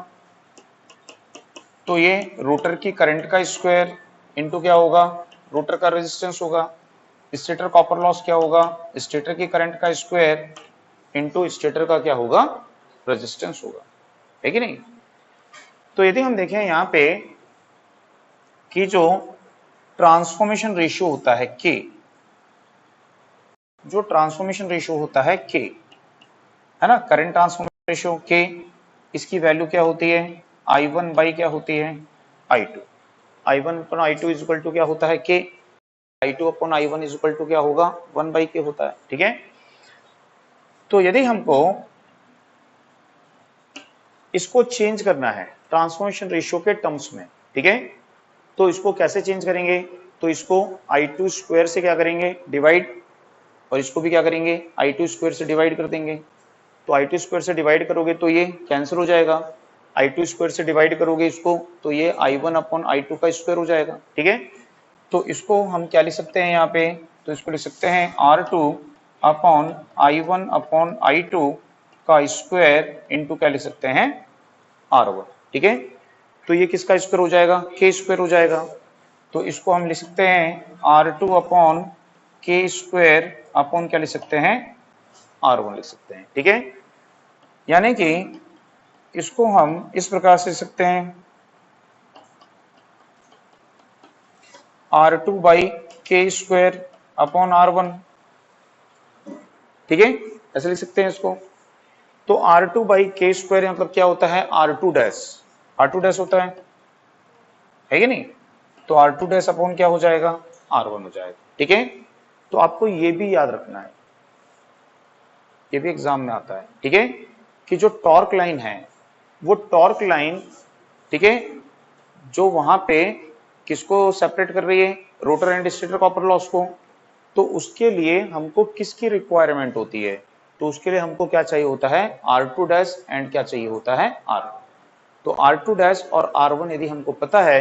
तो ये रोटर की करंट का स्क्वायर इनटू क्या होगा, रोटर का रेजिस्टेंस होगा। स्टेटर कॉपर लॉस क्या होगा, स्टेटर की करंट का स्क्वायर इनटू स्टेटर का क्या होगा, रेजिस्टेंस होगा, है कि नहीं। तो यदि हम देखें यहाँ पे कि जो ट्रांसफॉर्मेशन रेशियो होता है के, जो ट्रांसफॉर्मेशन रेशियो होता है के, है ना, करंट ट्रांसफॉर्मेशन रेशियो के, इसकी वैल्यू क्या होती है, I1 बाई क्या होती है, I2। I1 upon I2 is equal to क्या होता है के, I2 upon I1 is equal to क्या होगा, 1 बाई के होता है। ठीक है, तो यदि हमको इसको चेंज करना है ट्रांसफॉर्मेशन रेशियो के टर्म्स में, ठीक है, तो इसको कैसे चेंज करेंगे, तो इसको I2 स्क्वायर से क्या करेंगे, डिवाइड, और इसको भी क्या करेंगे, I2 स्क्वायर से डिवाइड कर देंगे। तो I2 स्क्वायर से डिवाइड करोगे तो ये कैंसिल हो जाएगा, I2 स्क्वायर से डिवाइड करोगे इसको तो ये I1 अपॉन I2 का स्क्वायर हो जाएगा। ठीक है, तो इसको हम क्या लिख सकते हैं यहाँ पे, तो इसको लिख सकते हैं R2 upon I1 upon I2 का स्क्वायर इनटू क्या लिख सकते हैं, R1। ठीक है, तो ये किसका स्क्वायर हो जाएगा, के स्क्वायर हो जाएगा। तो इसको हम लिख सकते हैं R2 अपॉन के स्क्वायर अपॉन क्या लिख सकते हैं, R1 लिख सकते हैं। ठीक है, यानी कि इसको हम इस प्रकार से लिख सकते हैं R2 बाई के स्क्वायर अपॉन R1। ठीक है, ऐसे लिख सकते हैं इसको। तो R2 बाई के स्क्वायर मतलब क्या होता है, R2 डैश, R2 डैश होता है कि नहीं, तो R2 डैश अपॉन क्या हो जाएगा, R1 हो जाएगा। ठीक है, तो आपको ये भी याद रखना है, ये भी एग्जाम में आता है। ठीक है, कि जो टॉर्क लाइन है वो टॉर्क लाइन, ठीक है, जो वहां पे किसको सेपरेट कर रही है, rotor and stator copper loss को, तो उसके लिए हमको किसकी रिक्वायरमेंट होती है, तो उसके लिए हमको क्या चाहिए होता है, R2 डैश एंड क्या चाहिए होता है, R1। तो R2 डैश और R1 यदि हमको पता है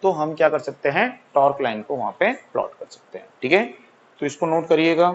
तो हम क्या कर सकते हैं, टॉर्क लाइन को वहां पे प्लॉट कर सकते हैं। ठीक है, तो इसको नोट करिएगा।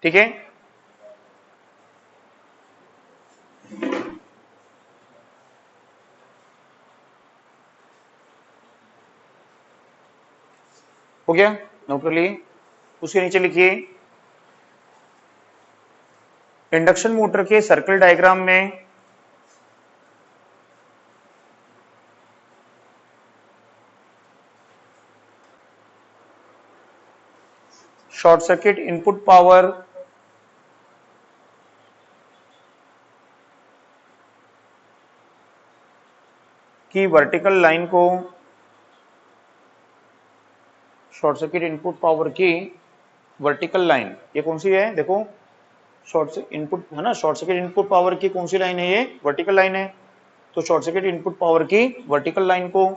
ठीक है। हो गया, नोट कर लिए। उसके नीचे लिखिए इंडक्शन मोटर के सर्किल डायग्राम में शॉर्ट सर्किट इनपुट पावर की वर्टिकल लाइन को, शॉर्ट सर्किट इनपुट पावर की वर्टिकल लाइन, ये कौन सी है देखो, शॉर्ट इनपुट है ना, शॉर्ट सर्किट इनपुट पावर की कौन सी लाइन है, ये वर्टिकल लाइन है। तो शॉर्ट सर्किट इनपुट पावर की वर्टिकल लाइन को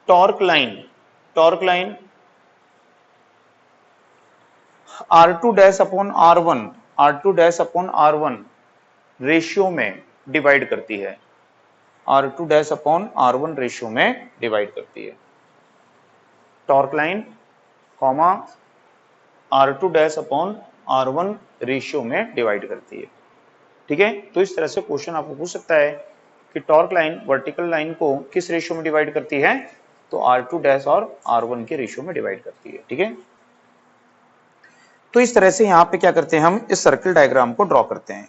torque line R2 dash upon R1 ratio में डिवाइड करती है, R2 dash upon R1 ratio में डिवाइड करती है। Torque line comma R2 dash upon R1 ratio में डिवाइड करती है, ठीक है। तो इस तरह से क्वेश्चन आपको पूछ सकता है कि टॉर्क लाइन वर्टिकल लाइन को किस रेशियो में डिवाइड करती है, तो R2 डैश और R1 के रेशियो में डिवाइड करती है, ठीक है। तो इस तरह से यहां पे क्या करते हैं, हम इस सर्किल डायग्राम को ड्रॉ करते हैं।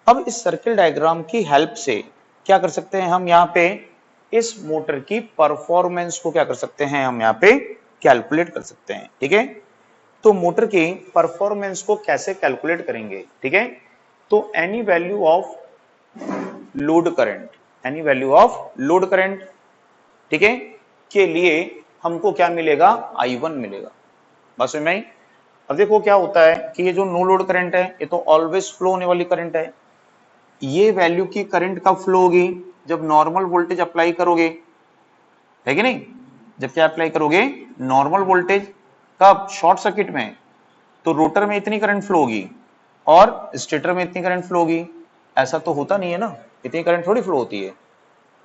अब इस सर्किल डायग्राम की हेल्प से क्या कर सकते हैं, हम यहाँ पे इस मोटर की परफॉर्मेंस को क्या कर सकते हैं, हम यहाँ पे कैलकुलेट कर सकते हैं, ठीक है। तो मोटर की परफॉर्मेंस को कैसे कैलकुलेट करेंगे, ठीक है। तो any value of load current, ठीक है, के लिए हमको क्या मिलेगा, I1 मिलेगा। बस में ही अब देखो क्या होता है कि ये जो नो लोड करंट है, ये तो ऑलवेज फ्लो होने वाली करंट है। ये वैल्यू की करंट कब फ्लो होगी, जब नॉर्मल वोल्टेज अप्लाई करोगे, है कि नहीं। जब क्या अप्लाई करोगे, नॉर्मल वोल्टेज, कब, शॉर्ट सर्किट में, तो रोटर में इतनी करंट फ्लो होगी और स्टेटर में इतनी करंट फ्लो होगी। ऐसा तो होता नहीं है ना, इतनी करंट थोड़ी फ्लो होती है,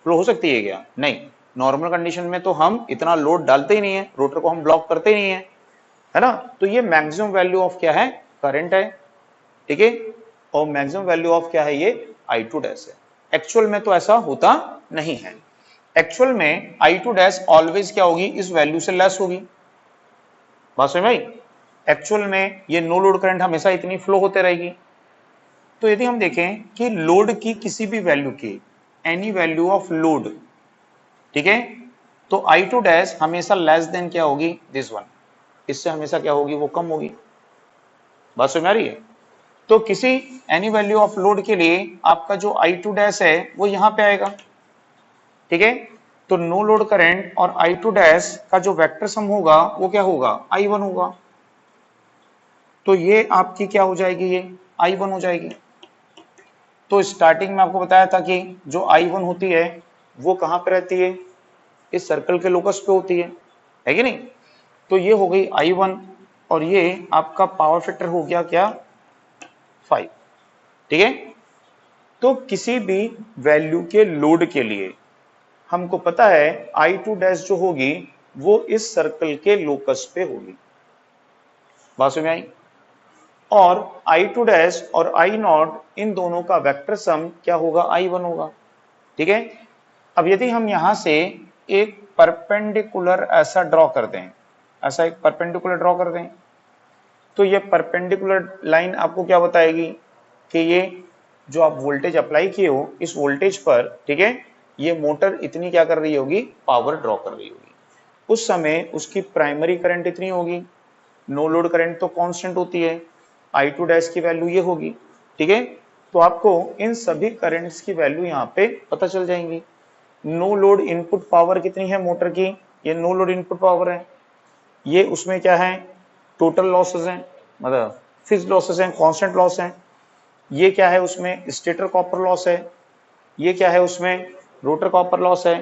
फ्लो हो सकती है क्या, नहीं। नॉर्मल कंडीशन में तो हम इतना लोड डालते ही नहीं है, रोटर को हम ब्लॉक करते ही नहीं है ना। तो ये मैक्सिमम वैल्यू ऑफ क्या है, करंट है, ठीक है। और मैक्सिमम वैल्यू ऑफ क्या है, ये I2 डैश है। एक्चुअल में तो ऐसा होता नहीं है, एक्चुअल में I2 डैश ऑलवेज क्या होगी, इस वैल्यू से लेस होगी। बात समझ में आई। एक्चुअल में ये नो लोड करंट हमेशा इतनी फ्लो होते रहेगी। तो यदि हम देखें कि लोड की किसी भी वैल्यू की, एनी वैल्यू ऑफ लोड, ठीक है, तो I2 डैश हमेशा लेस देन क्या होगी, दिस वन, इससे हमेशा क्या होगी, वो कम होगी। बात समझ में आ रही है। तो किसी एनी वैल्यू ऑफ लोड के लिए आपका जो I2 डैश है वो यहां पे आएगा, ठीक है। तो नो लोड करंट और I2 डैश का जो वेक्टर सम होगा वो क्या होगा, I1 होगा। तो ये आपकी क्या हो जाएगी, ये I1 हो जाएगी। तो स्टार्टिंग में आपको बताया था कि जो I1 होती है वो कहां पे रहती है, इस सर्कल के लोकस पे होती है कि नहीं। तो ये हो गई I1 और ये आपका पावर फैक्टर हो गया क्या, 5, ठीक है। तो किसी भी वैल्यू के लोड के लिए हमको पता है I2 डैश जो होगी वो इस सर्कल के लोकस पे होगी। बात समझ में आई। और I2 डैश और I0 इन दोनों का वेक्टर सम क्या होगा, I1 होगा, ठीक है। अब यदि हम यहां से एक परपेंडिकुलर ऐसा ड्रॉ कर दें, ऐसा एक परपेंडिकुलर ड्रॉ कर दें, तो ये परपेंडिकुलर लाइन आपको क्या बताएगी कि ये जो आप वोल्टेज अप्लाई किए हो इस वोल्टेज पर, ठीक है, ये मोटर इतनी क्या कर रही होगी, पावर ड्रॉ कर रही होगी। उस समय उसकी प्राइमरी करंट इतनी होगी, नो लोड करंट तो कांस्टेंट होती है, I2 डैश की वैल्यू ये होगी, ठीक है। तो आपको इन सभी करंट्स की वैल्यू यहाँ पे पता चल जाएंगी। नो लोड इनपुट पावर कितनी है मोटर की, ये नो लोड इनपुट पावर है। ये उसमें क्या है, टोटल लॉसेस हैं, मतलब फिक्स्ड लॉसेस हैं, कांस्टेंट लॉस हैं। ये क्या है, उसमें स्टेटर कॉपर लॉस है। ये क्या है, उसमें रोटर कॉपर लॉस है,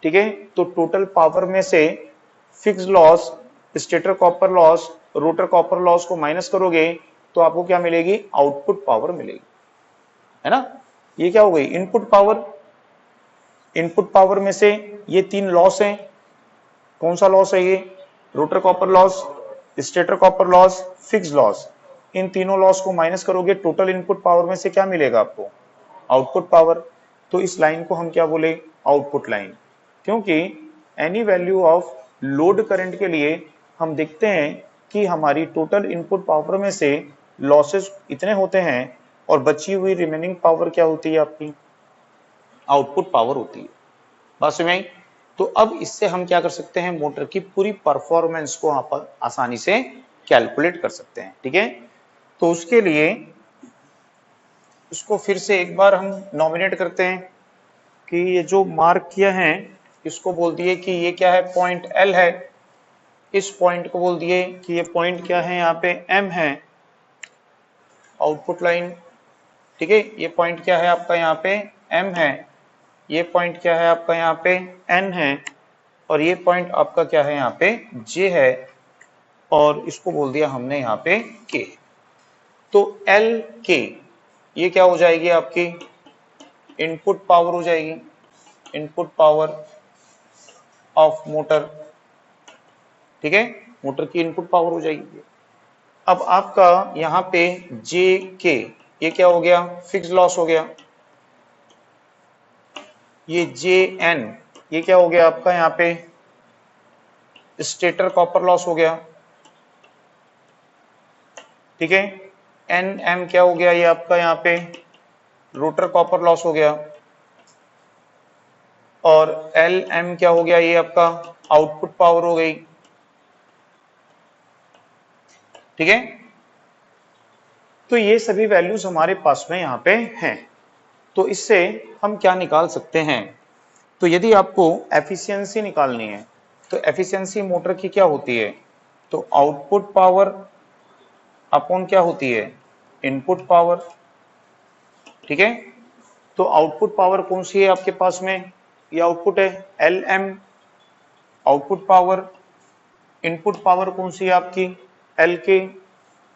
ठीक है। तो टोटल पावर में से fixed loss, stator copper loss, rotor copper loss को माइनस करोगे तो आपको क्या मिलेगी, आउटपुट पावर मिलेगी, है ना। ये क्या हो गई, इनपुट पावर। इनपुट पावर में से ये 3 लॉस हैं, कौन सा लॉस है ये, rotor copper loss, stator copper loss, fixed loss. इन तीनों लॉस को माइनस करोगे, टोटल इनपुट पावर में से क्या मिलेगा आपको? Output power. तो इस लाइन को हम क्या बोले? Output line. क्योंकि any value of load current के लिए हम देखते हैं कि हमारी टोटल इनपुट पावर में से लॉसेस इतने होते हैं और बची हुई रिमेनिंग पावर क्या होती है आपकी? आउटपुट पावर होती है। बात समझ में आई? तो अब इससे हम क्या कर सकते हैं? मोटर की पूरी परफॉर्मेंस को यहाँ पर आसानी से कैलकुलेट कर सकते हैं। ठीक है, तो उसके लिए इसको फिर से एक बार हम नॉमिनेट करते हैं कि ये जो मार्क किया है इसको बोल दिए कि ये क्या है? पॉइंट एल है। इस पॉइंट को बोल दिए कि ये पॉइंट क्या है? यहाँ पे एम है, आउटपुट लाइन। ठीक है, ये पॉइंट क्या है आपका? यहाँ पे एम है। ये पॉइंट क्या है आपका? यहाँ पे एन है। और ये पॉइंट आपका क्या है? यहाँ पे जे है। और इसको बोल दिया हमने यहाँ पे के। तो एल के ये क्या हो जाएगी आपकी? इनपुट पावर हो जाएगी, इनपुट पावर ऑफ मोटर। ठीक है, मोटर की इनपुट पावर हो जाएगी। अब आपका यहाँ पे जे के ये क्या हो गया? फिक्स लॉस हो गया। ये जे एन ये क्या हो गया आपका? यहाँ पे स्टेटर कॉपर लॉस हो गया। ठीक है, एन एम क्या हो गया? ये आपका यहाँ पे रोटर कॉपर लॉस हो गया। और एल एम क्या हो गया? ये आपका आउटपुट पावर हो गई। ठीक है, तो ये सभी वैल्यूज हमारे पास में यहाँ पे हैं। तो इससे हम क्या निकाल सकते हैं? तो यदि आपको एफिशिएंसी निकालनी है तो एफिशिएंसी मोटर की क्या होती है? तो आउटपुट पावर अपॉन क्या होती है? Input power. ठीक है, तो आउटपुट पावर कौन सी है आपके पास में? ये आउटपुट है L M output power. Input power कौन सी है आपकी? एल के,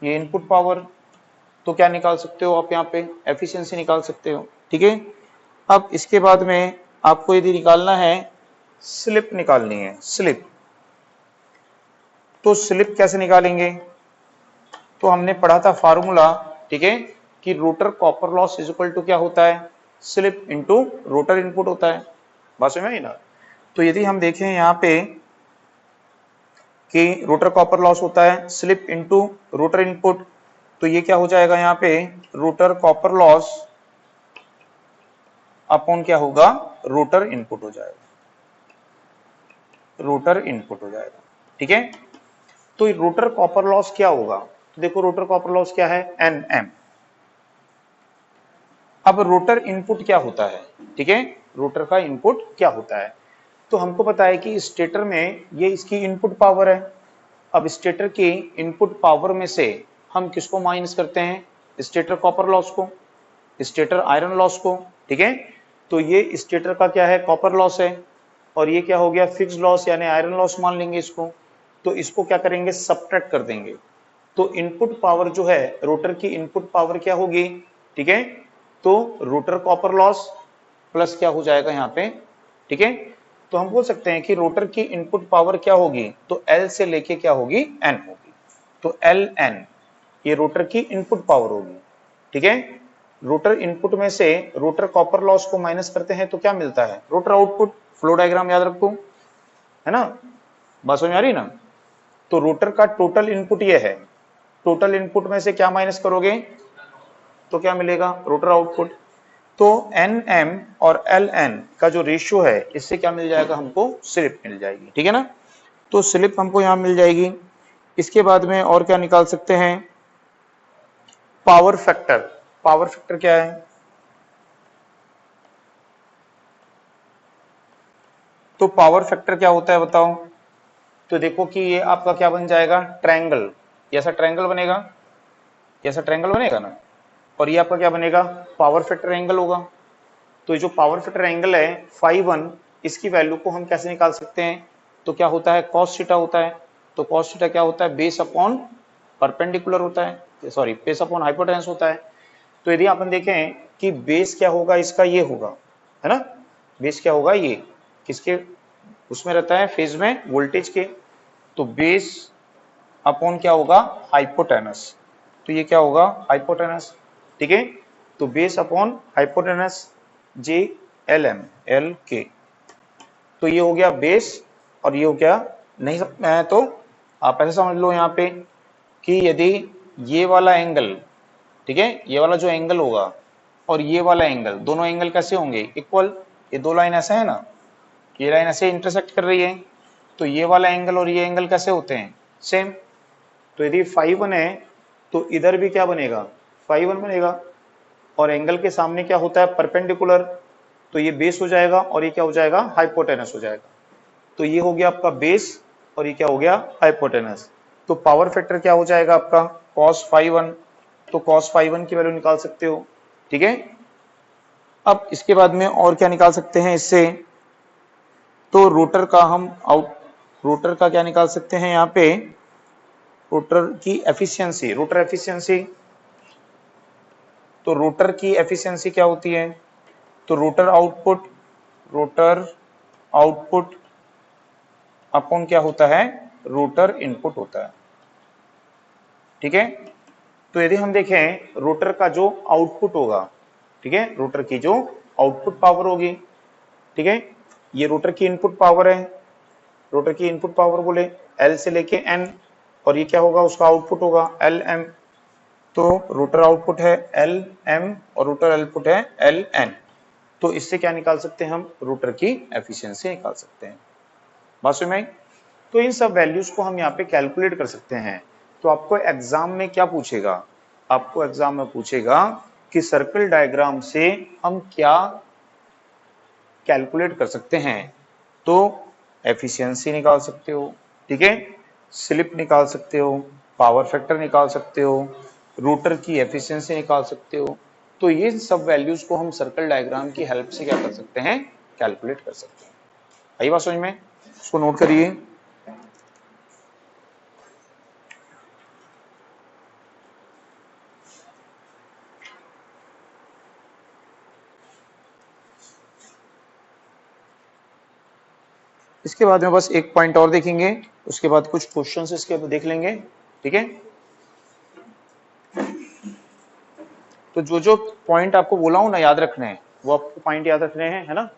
ये इनपुट पावर। तो क्या निकाल सकते हो आप? यहाँ पे एफिशिएंसी निकाल सकते हो। ठीक है, अब इसके बाद में आपको यदि निकालना है स्लिप निकालनी है, स्लिप। तो स्लिप कैसे निकालेंगे? तो हमने पढ़ा था फार्मूला, ठीक है, कि rotor copper loss is equal to क्या होता है? स्लिप इनटू रोटर इनपुट होता है। बात समझ में आई ना? तो यदि हम देखें यहाँ पे कि रोटर कॉपर लॉस होता है स्लिप इनटू रोटर इनपुट, तो ये क्या हो जाएगा? यहाँ पे रोटर कॉपर लॉस अपॉन क्या होगा? रोटर इनपुट हो जाएगा, रोटर इनपुट हो जाएगा। ठीक है, तो रोटर कॉपर लॉस क्या होगा? तो देखो रोटर कॉपर लॉस क्या है? N M. अब रोटर इनपुट क्या होता है? ठीक है, रोटर का इनपुट क्या होता है? तो हमको पता है कि स्टेटर में ये इसकी इनपुट पावर है। अब स्टेटर की इनपुट पावर में से हम किसको माइनस करते हैं? स्टेटर कॉपर लॉस को, स्टेटर आयरन लॉस को। ठीक है, तो ये स्टेटर का क्या है? कॉपर लॉस है। और ये क्या हो गया? फिक्स लॉस यानी आयरन लॉस मान लेंगे इसको। तो इसको क्या करेंगे? सबट्रैक्ट कर देंगे। तो इनपुट पावर जो है रोटर की इनपुट पावर क्या होगी? ठीक है, तो रोटर कॉपर लॉस प्लस क्या हो जाएगा यहाँ पे? ठीक है, तो हम बोल सकते हैं कि रोटर की इनपुट पावर क्या होगी? तो एल से लेके क्या होगी? एन होगी। तो एल एन ये रोटर की इनपुट पावर होगी। ठीक है, रोटर इनपुट में से रोटर कॉपर लॉस को माइनस करते हैं तो क्या मिलता है? Rotor output. फ्लो डायग्राम याद रखो, है ना? बात समझ में आ रही ना? तो रोटर का टोटल इनपुट ये है, टोटल इनपुट में से क्या माइनस करोगे तो क्या मिलेगा? Rotor output. तो एन एम और एल एन का जो रेशियो है इससे क्या मिल जाएगा हमको? स्लिप मिल जाएगी। ठीक है ना? तो स्लिप हमको यहां मिल जाएगी। इसके बाद में और क्या निकाल सकते हैं? Power factor. पावर फैक्टर क्या है? तो पावर फैक्टर क्या होता है बताओ? तो देखो कि ये आपका क्या बन जाएगा? ट्रायंगल। ऐसा ट्रायंगल बनेगा, ऐसा ट्रायंगल बनेगा ना, और ये आपका क्या बनेगा? पावर फैक्टर एंगल होगा। तो ये जो पावर फैक्टर एंगल है फाई 1, इसकी वैल्यू को हम कैसे निकाल सकते हैं? तो क्या होता है? कॉस थीटा होता है। तो कॉस थीटा क्या होता है? बेस अपॉन परपेंडिकुलर होता है, सॉरी बेस अपॉन हाइपोटेनस होता है। तो यदि अपन देखें कि बेस क्या होगा इसका? ये होगा, है ना? बेस क्या होगा? ये किसके उसमें रहता है? फेज में वोल्टेज के। तो बेस अपॉन क्या होगा? हाइपोटेनस। तो ये क्या होगा, हाइपोटेनस। ठीक है, तो base upon hypotenuse J L M L के, तो ये हो गया बेस और ये हो गया, नहीं है तो आप ऐसे समझ लो यहाँ पे कि यदि ये वाला एंगल, ठीक है, ये वाला जो एंगल होगा और ये वाला एंगल, दोनों एंगल कैसे होंगे, इक्वल। ये दो लाइन ऐसे है ना, ये लाइन ऐसे इंटरसेक्ट कर रही है, तो ये वाला एंगल और ये एंगल कैसे होते हैं, सेम। तो यदि फाइव 1 है तो इधर भी क्या बनेगा, फाइव 1 बनेगा, और एंगल के सामने क्या होता है, परपेंडिकुलर, तो ये बेस हो जाएगा और ये क्या हो जाएगा, हाइपोटेनस हो जाएगा। तो ये हो गया आपका बेस और ये क्या हो गया, हाइपोटेनस। तो पावर फैक्टर क्या हो जाएगा आपका, cos फाइव 1, तो cos फाइव 1 की वैल्यू निकाल सकते हो। ठीक है, अब इसके बाद में और क्या निकाल सकते हैं इससे, तो रोटर का हम रोटर का क्या निकाल सकते हैं यहाँ पे, रोटर की एफिशिएंसी, रोटर एफिशिएंसी। तो रोटर की एफिशिएंसी क्या होती है, तो रोटर आउटपुट अपॉन क्या होता है, रोटर इनपुट होता है। ठीक है, तो यदि हम देखें रोटर का जो आउटपुट होगा, ठीक है, रोटर की जो आउटपुट पावर होगी, ठीक है, ये रोटर की इनपुट पावर है, रोटर की इनपुट पावर बोले एल से लेके एन, और ये क्या होगा, उसका आउटपुट होगा एल एम। तो रोटर आउटपुट है एल एम और रोटर आउटपुट है एल एन। तो इससे क्या निकाल सकते हैं हम, रोटर की एफिशिएंसी निकाल सकते हैं। बात समझ में आई? तो इन सब वैल्यूज को हम यहाँ पे कैलकुलेट कर सकते हैं। तो आपको एग्जाम में क्या पूछेगा, आपको एग्जाम में पूछेगा कि सर्कल डायग्राम से हम क्या कैलकुलेट कर सकते हैं। तो एफिशिएंसी निकाल सकते हो, ठीक है, स्लिप निकाल सकते हो, पावर फैक्टर निकाल सकते हो, रोटर की एफिशिएंसी निकाल सकते हो। तो ये सब वैल्यूज को हम सर्कल डायग्राम की हेल्प से क्या कर सकते हैं, कैलकुलेट कर सकते हैं। आई बात समझ में, उसको नोट करिए। इसके बाद में बस एक पॉइंट और देखेंगे, उसके बाद कुछ क्वेश्चंस इसके देख लेंगे। ठीक है, तो जो जो पॉइंट आपको बोला हूं ना याद रखने हैं, वो आपको पॉइंट याद रखने हैं, है ना।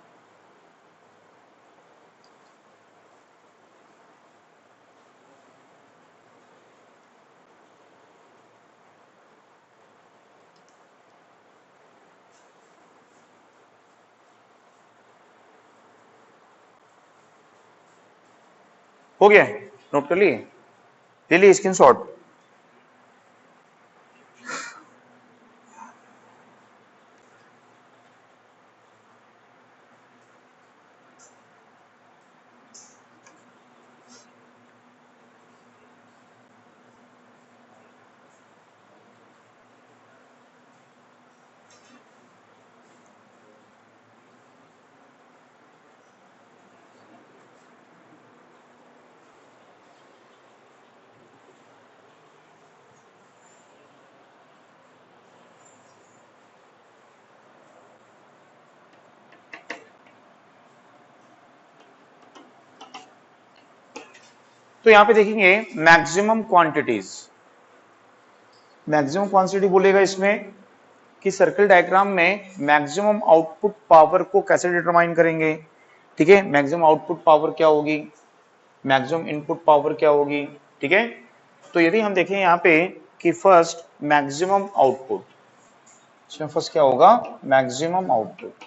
हो गया, नोट कर लिए, ले लिए स्क्रीनशॉट। तो यहां पे देखेंगे मैक्सिमम क्वांटिटीज, मैक्सिमम क्वांटिटी बोलेगा इसमें कि सर्कल डायग्राम में मैक्सिमम आउटपुट पावर को कैसे डिटरमाइन करेंगे। ठीक है, मैक्सिमम आउटपुट पावर क्या होगी, मैक्सिमम इनपुट पावर क्या होगी। ठीक है, तो यदि हम देखें यहाँ पे कि फर्स्ट मैक्सिमम आउटपुट, इसमें फर्स्ट क्या होगा, मैक्सिमम आउटपुट,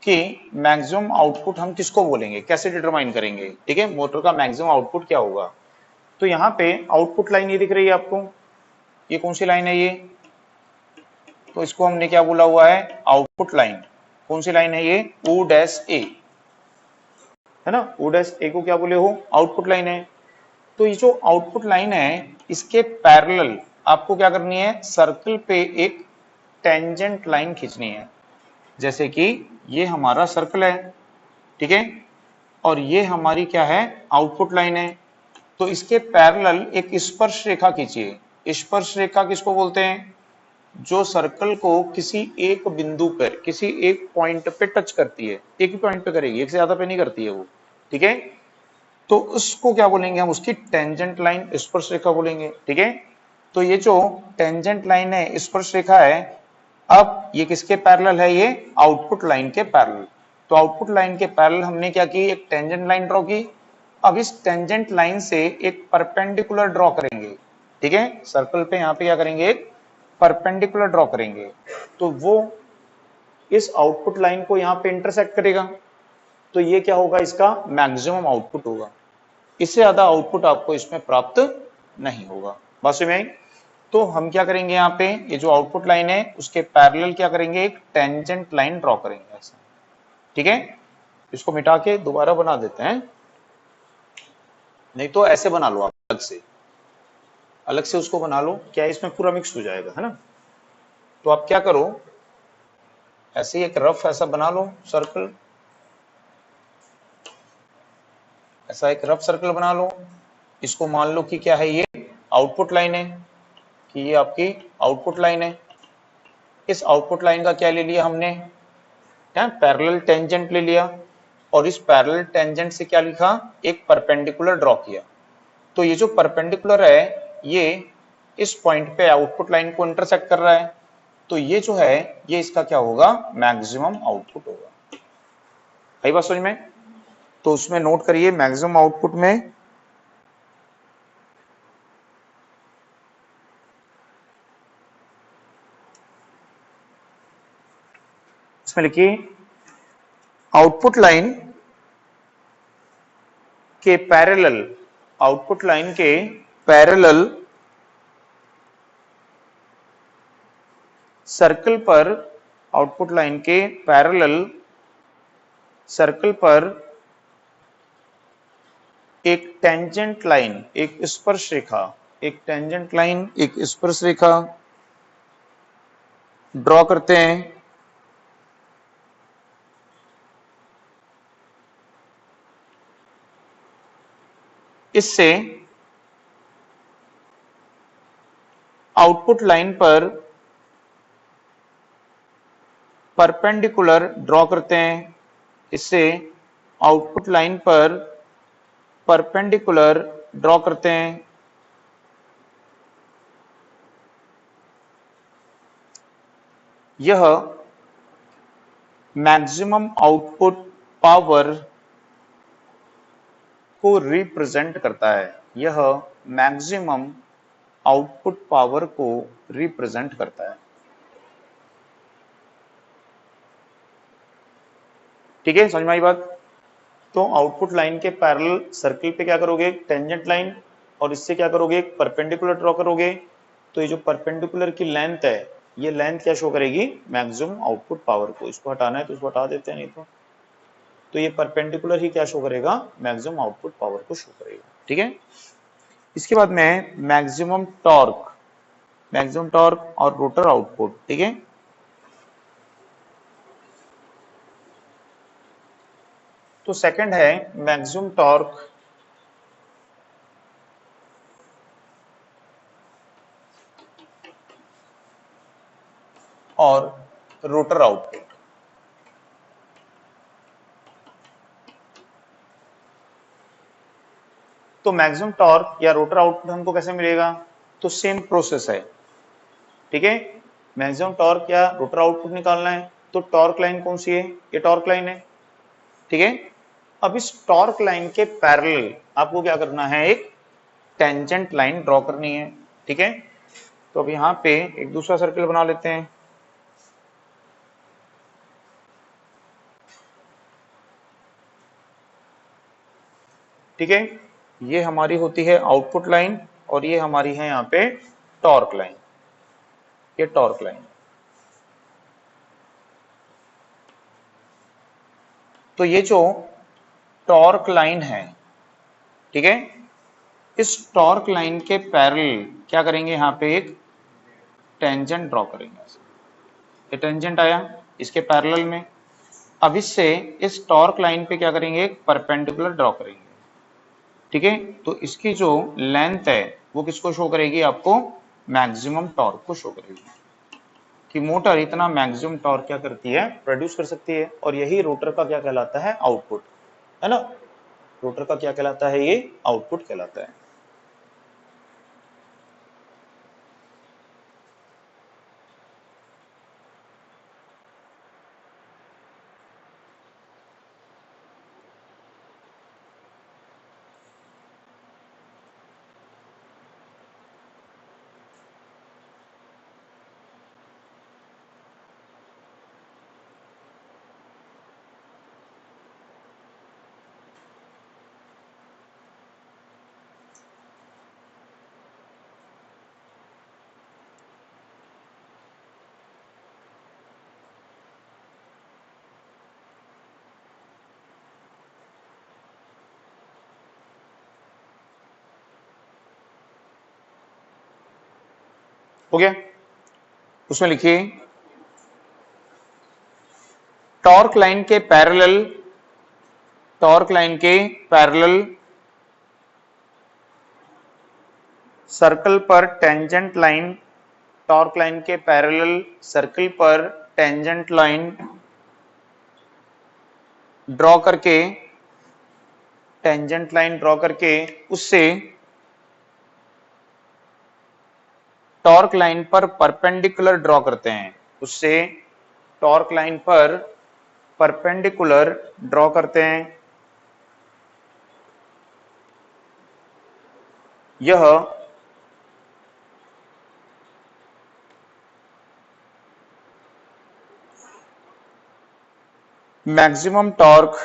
कि मैक्सिमम आउटपुट हम किसको बोलेंगे, कैसे डिटरमाइन करेंगे। ठीक है, मोटर का मैक्सिमम आउटपुट क्या होगा। तो यहाँ पे आउटपुट लाइन ये दिख रही है आपको, ये कौन सी लाइन है ये, तो इसको हमने क्या बोला हुआ है, आउटपुट लाइन। कौन सी लाइन है ये, ओ डैश ए, है ना, ओ डैश ए को क्या बोले हो, आउटपुट लाइन है। तो ये जो आउटपुट लाइन है इसके पैरेलल आपको क्या करनी है, सर्कल पे एक टेंजेंट लाइन खींचनी है। जैसे कि ये हमारा सर्कल है, ठीक है, और ये हमारी क्या है, आउटपुट लाइन है। तो इसके पैरेलल एक स्पर्श रेखा खींचिए। स्पर्श रेखा किसको बोलते हैं, जो सर्कल को किसी एक बिंदु पर, किसी एक पॉइंट पे टच करती है, एक ही पॉइंट पे करेगी, एक से ज्यादा पे नहीं करती है वो। ठीक है, तो उसको क्या बोलेंगे हम, उसकी टेंजेंट लाइन, स्पर्श रेखा बोलेंगे। ठीक है, तो ये जो टेंजेंट लाइन है, स्पर्श रेखा है, अब ये किसके पैरेलल है? ये आउटपुट लाइन के पैरेलल। तो आउटपुट लाइन के पैरेलल हमने क्या की? एक टेंजेंट लाइन ड्रॉ की। अब इस टेंजेंट लाइन से एक परपेंडिकुलर ड्रॉ करेंगे, ठीक है? सर्कल पे यहाँ पे क्या करेंगे? एक परपेंडिकुलर ड्रॉ करेंगे, तो वो इस आउटपुट लाइन को यहाँ पे इंटरसेक्ट करेगा, तो ये क्या होगा? इसका मैक्सिमम आउटपुट होगा। इससे ज्यादा आउटपुट आपको इसमें प्राप्त नहीं होगा। बस में आई? तो हम क्या करेंगे? यहाँ पे ये जो आउटपुट लाइन है उसके पैरेलल क्या करेंगे? एक टेंजेंट लाइन ड्रॉ करेंगे ऐसा, ठीक है? इसको मिटा के दोबारा बना देते हैं, नहीं तो ऐसे बना लो आप, अलग से उसको बना लो, क्या इसमें पूरा मिक्स हो जाएगा, है ना? तो आप क्या करो, ऐसे ही एक रफ ऐसा बना लो सर्कल, ऐसा एक रफ सर्कल बना लो। इसको मान लो कि क्या है? ये आउटपुट लाइन है, कि ये आपकी आउटपुट लाइन है। इस आउटपुट लाइन का क्या ले लिया हमने? क्या? पैरेलल टेंजेंट ले लिया, और इस पैरेलल टेंजेंट से क्या लिखा? एक परपेंडिकुलर ड्रॉ किया। तो ये जो परपेंडिकुलर है, ये इस पॉइंट पे आउटपुट लाइन को इंटरसेक्ट कर रहा है, तो ये जो है ये इसका क्या होगा? मैक्सिमम आउटपुट होगा। सही बात समझ में? तो उसमें नोट करिए, मैक्सिमम आउटपुट में इसमें लिखिए आउटपुट लाइन के पैरेलल, आउटपुट लाइन के पैरेलल सर्कल पर, आउटपुट लाइन के पैरेलल सर्कल पर एक टेंजेंट लाइन, एक स्पर्श रेखा, एक टेंजेंट लाइन, एक स्पर्श रेखा ड्रॉ करते हैं। इससे आउटपुट लाइन पर परपेंडिकुलर ड्रॉ करते हैं, इससे आउटपुट लाइन पर परपेंडिकुलर ड्रॉ करते हैं। यह मैक्सिमम आउटपुट पावर को रिप्रेजेंट करता है, यह मैक्सिमम आउटपुट पावर को रिप्रेजेंट करता है, ठीक है? समझ में आई बात? तो आउटपुट लाइन के पैरेलल सर्किल पे क्या करोगे? टेंजेंट लाइन, और इससे क्या करोगे? एक परपेंडिकुलर ड्रॉ करोगे। तो ये जो परपेंडिकुलर की लेंथ है, ये लेंथ क्या शो करेगी? मैक्सिमम आउटपुट पावर को। इसको हटाना है तो इसको हटा देते हैं, नहीं तो ये परपेंडिकुलर ही क्या शो करेगा? मैक्सिमम आउटपुट पावर को शो करेगा, ठीक है? इसके बाद में मैक्सिमम टॉर्क, मैक्सिमम टॉर्क और रोटर आउटपुट, ठीक है? तो सेकंड है मैक्सिमम टॉर्क और रोटर आउटपुट। तो मैक्सिमम टॉर्क या रोटर आउटपुट हमको कैसे मिलेगा? तो सेम प्रोसेस है, ठीक है? मैक्सिमम टॉर्क या रोटर आउटपुट निकालना है, तो टॉर्क लाइन कौन सी है? ये टॉर्क लाइन है, ठीक है? अब इस टॉर्क लाइन के पैरेलल आपको क्या करना है? एक टेंजेंट लाइन ड्रॉ करनी है, ठीक है? तो अब यहां पे एक दूसरा सर्कल बना लेते हैं, ठीक है? ये हमारी होती है आउटपुट लाइन, और ये हमारी है यहाँ पे टॉर्क लाइन, ये टॉर्क लाइन। तो ये जो टॉर्क लाइन है, ठीक है, इस टॉर्क लाइन के पैरेलल क्या करेंगे? यहाँ पे एक टेंजेंट ड्रॉ करेंगे, ये टेंजेंट आया इसके पैरेलल में। अब इससे इस टॉर्क लाइन पे क्या करेंगे? एक परपेंडिकुलर ड्रॉ करेंगे, ठीक है? तो इसकी जो लेंथ है वो किसको शो करेगी? आपको मैक्सिमम टॉर्क को शो करेगी, कि मोटर इतना मैक्सिमम टॉर्क क्या करती है? प्रोड्यूस कर सकती है। और यही रोटर का क्या कहलाता है? आउटपुट, है ना? रोटर का क्या कहलाता है? ये आउटपुट कहलाता है। हो गया। उसमें लिखिए टॉर्क लाइन के पैरेलल, टॉर्क लाइन के पैरेलल सर्कल पर टेंजेंट लाइन, टॉर्क लाइन के पैरेलल सर्कल पर टेंजेंट लाइन ड्रॉ करके, टेंजेंट लाइन ड्रॉ करके उससे टॉर्क लाइन पर परपेंडिकुलर ड्रॉ करते हैं, उससे टॉर्क लाइन पर परपेंडिकुलर ड्रॉ करते हैं। यह मैक्सिमम टॉर्क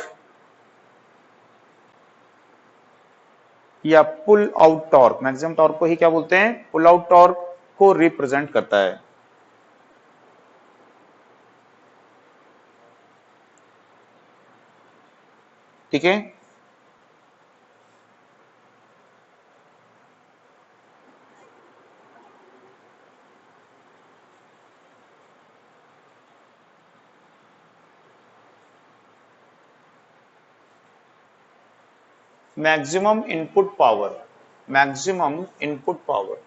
या pull out torque, maximum torque को ही क्या बोलते हैं, पुल आउट टॉर्क को रिप्रेजेंट करता है। ठीक है, maximum input power, maximum input power,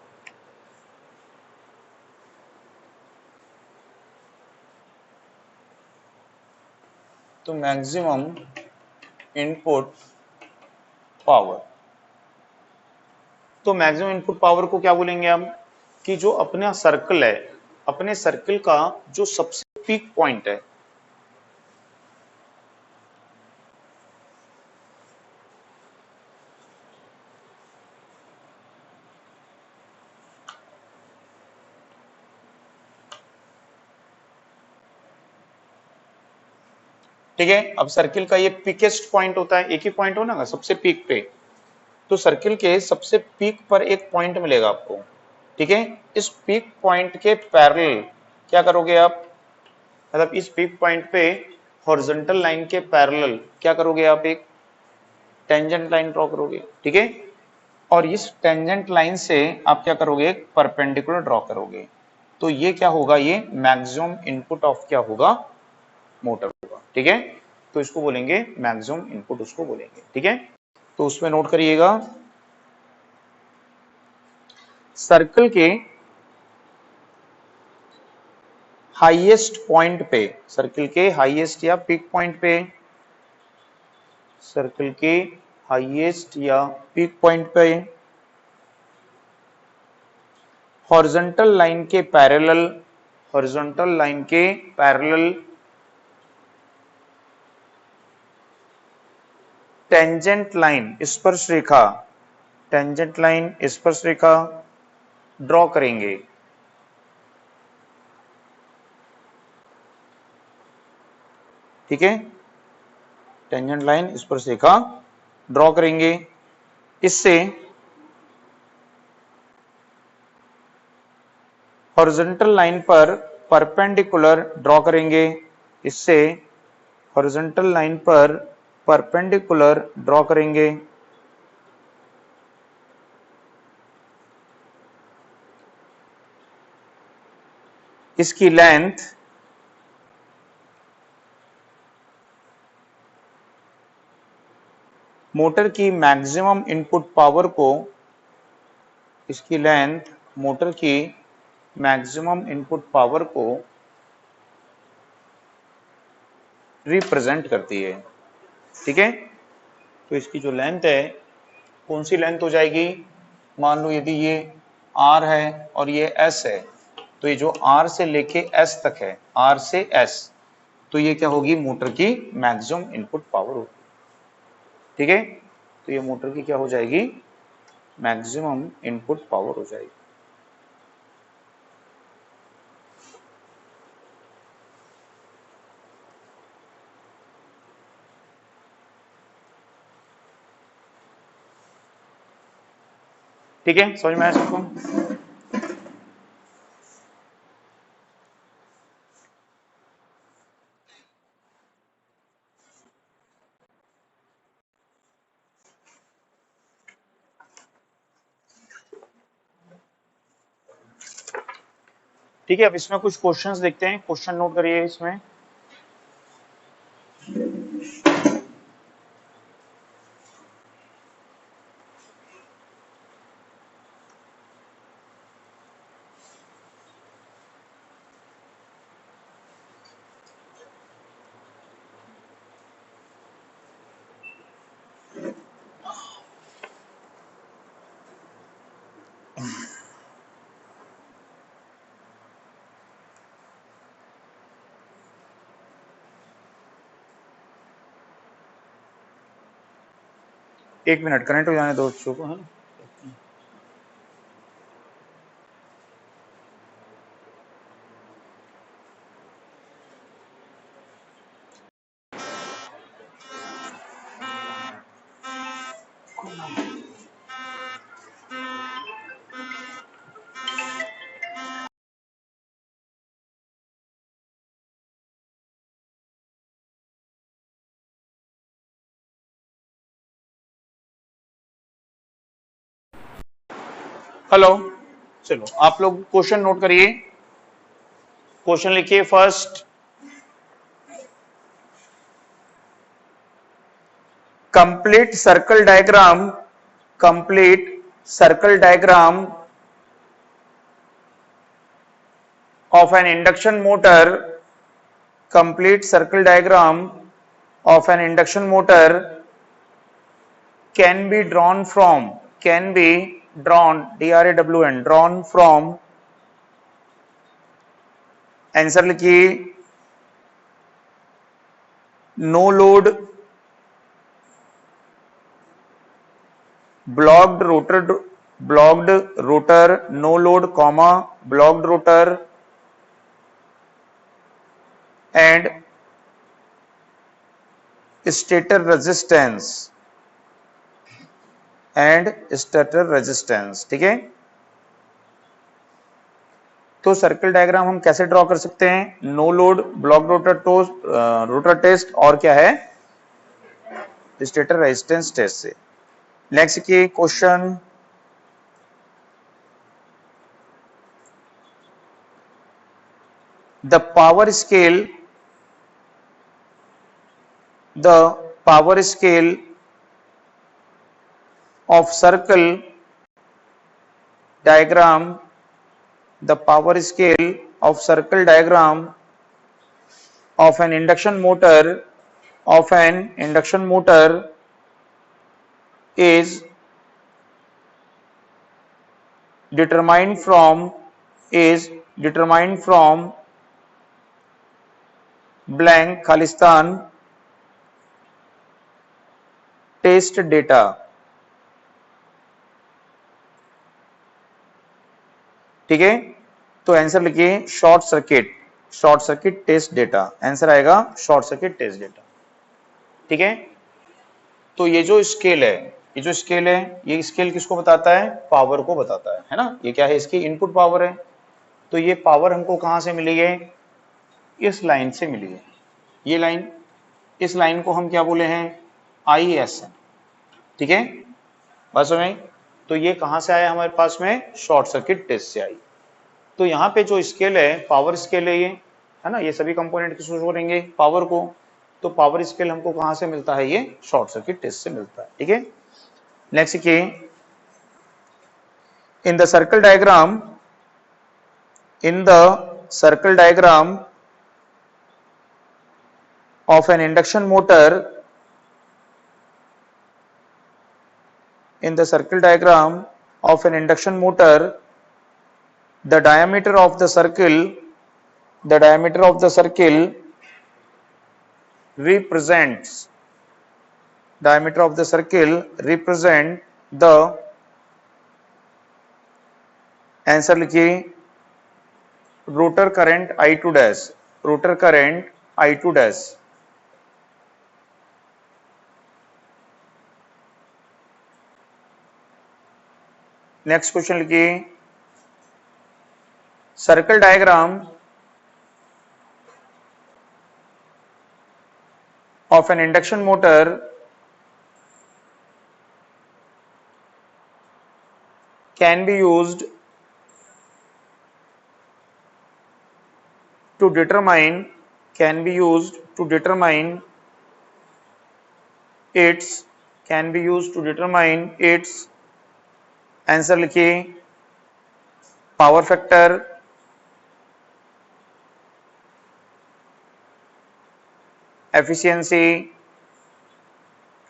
तो मैक्सिमम इनपुट पावर, तो मैक्सिमम इनपुट पावर को क्या बोलेंगे हम, कि जो अपना सर्कल है, अपने सर्कल का जो सबसे पीक पॉइंट है, ठीक है। अब सर्किल का ये पीकेस्ट पॉइंट होता है, एक ही पॉइंट हो ना सबसे पीक पे, तो सर्किल के सबसे पीक पर एक पॉइंट मिलेगा आपको, ठीक है। इस पीक पॉइंट के पैरेलल क्या करोगे आप, मतलब इस पीक पॉइंट पे हॉरिजॉन्टल लाइन के पैरेलल क्या करोगे आप, एक टेंजेंट लाइन ड्रॉ करोगे, ठीक है। और इस टेंजेंट लाइन से आप क्या करोगे, एक परपेंडिकुलर ड्रॉ करोगे, तो ये क्या होगा, ये मैक्सिमम इनपुट ऑफ क्या होगा, मोटर होगा, ठीक है। तो इसको बोलेंगे मैक्सिमम इनपुट, उसको बोलेंगे, ठीक है। तो उसमें नोट करिएगा सर्कल के हाईएस्ट पॉइंट पे, सर्कल के हाईएस्ट या पीक पॉइंट पे, सर्कल के हाईएस्ट या पीक पॉइंट पे हॉरिजॉन्टल लाइन के पैरेलल, हॉरिजॉन्टल लाइन के पैरेलल टेंजेंट लाइन, स्पर्श रेखा, टेंजेंट लाइन स्पर्श रेखा ड्रॉ करेंगे, ठीक है। टेंजेंट लाइन स्पर्श रेखा ड्रॉ करेंगे, इससे हॉरिजॉन्टल लाइन पर परपेंडिकुलर ड्रॉ करेंगे, इससे हॉरिजॉन्टल लाइन पर परपेंडिकुलर ड्रॉ करेंगे, इसकी लेंथ मोटर की मैक्सिमम इनपुट पावर को, इसकी लेंथ मोटर की मैक्सिमम इनपुट पावर को रिप्रेजेंट करती है, ठीक है। तो इसकी जो लेंथ है, कौन सी लेंथ हो जाएगी, मान लो यदि ये R है और ये S है, तो ये जो R से लेके S तक है, R से S, तो ये क्या होगी, मोटर की मैक्सिमम इनपुट पावर होगी, ठीक है। तो ये मोटर की क्या हो जाएगी, मैक्सिमम इनपुट पावर हो जाएगी। ठीक है, समझ में आया सबको। ठीक है, अब इसमें कुछ क्वेश्चंस देखते हैं, क्वेश्चन नोट करिए इसमें। एक मिनट, कनेक्ट हो जाने दो बच्चों को, है ना। हेलो, चलो आप लोग क्वेश्चन नोट करिए। क्वेश्चन लिखिए first, complete circle diagram, complete circle diagram of an induction motor, complete circle diagram of an induction motor can be drawn from, can be drawn, drawn, drawn from, answer लिखिए, no load blocked rotor, no load comma blocked rotor and stator resistance, ठीक है। तो circle diagram हम कैसे draw कर सकते हैं, no load block rotor test और क्या है, स्टेटर रेजिस्टेंस टेस्ट से। नेक्स्ट की question, the power scale of circle diagram, the power scale of circle diagram of an induction motor is determined from blank खालिस्तान test data, ठीक है। तो answer लिखिए short circuit test data, answer आएगा short circuit test data, ठीक है। तो ये जो स्केल है, ये स्केल किसको बताता है, पावर को बताता है ना। ये क्या है, इसकी इनपुट पावर है। तो ये पावर हमको कहां से मिली है, इस लाइन से मिली है। ये लाइन, इस लाइन को हम क्या बोले हैं, आई एस है, ठीक है। बस समझ। तो ये कहां से आया हमारे पास में, शॉर्ट सर्किट टेस्ट से आई। तो यहाँ पे जो स्केल है, पावर स्केल है ये, है ना। ये सभी कंपोनेंट किसको शो करेंगे, पावर को। तो पावर स्केल हमको कहां से मिलता है, ये शॉर्ट सर्किट टेस्ट से मिलता है, ठीक है। नेक्स्ट की, in the circle diagram of an induction motor, in the circle diagram of an induction motor, the diameter of the circle represents the, answer लिखिए, rotor current I2 dash, rotor current I2 dash. Next question लिखिए, circle diagram of an induction motor can be used to determine can be used to determine its can be used to determine its answer लिखिए power factor, efficiency,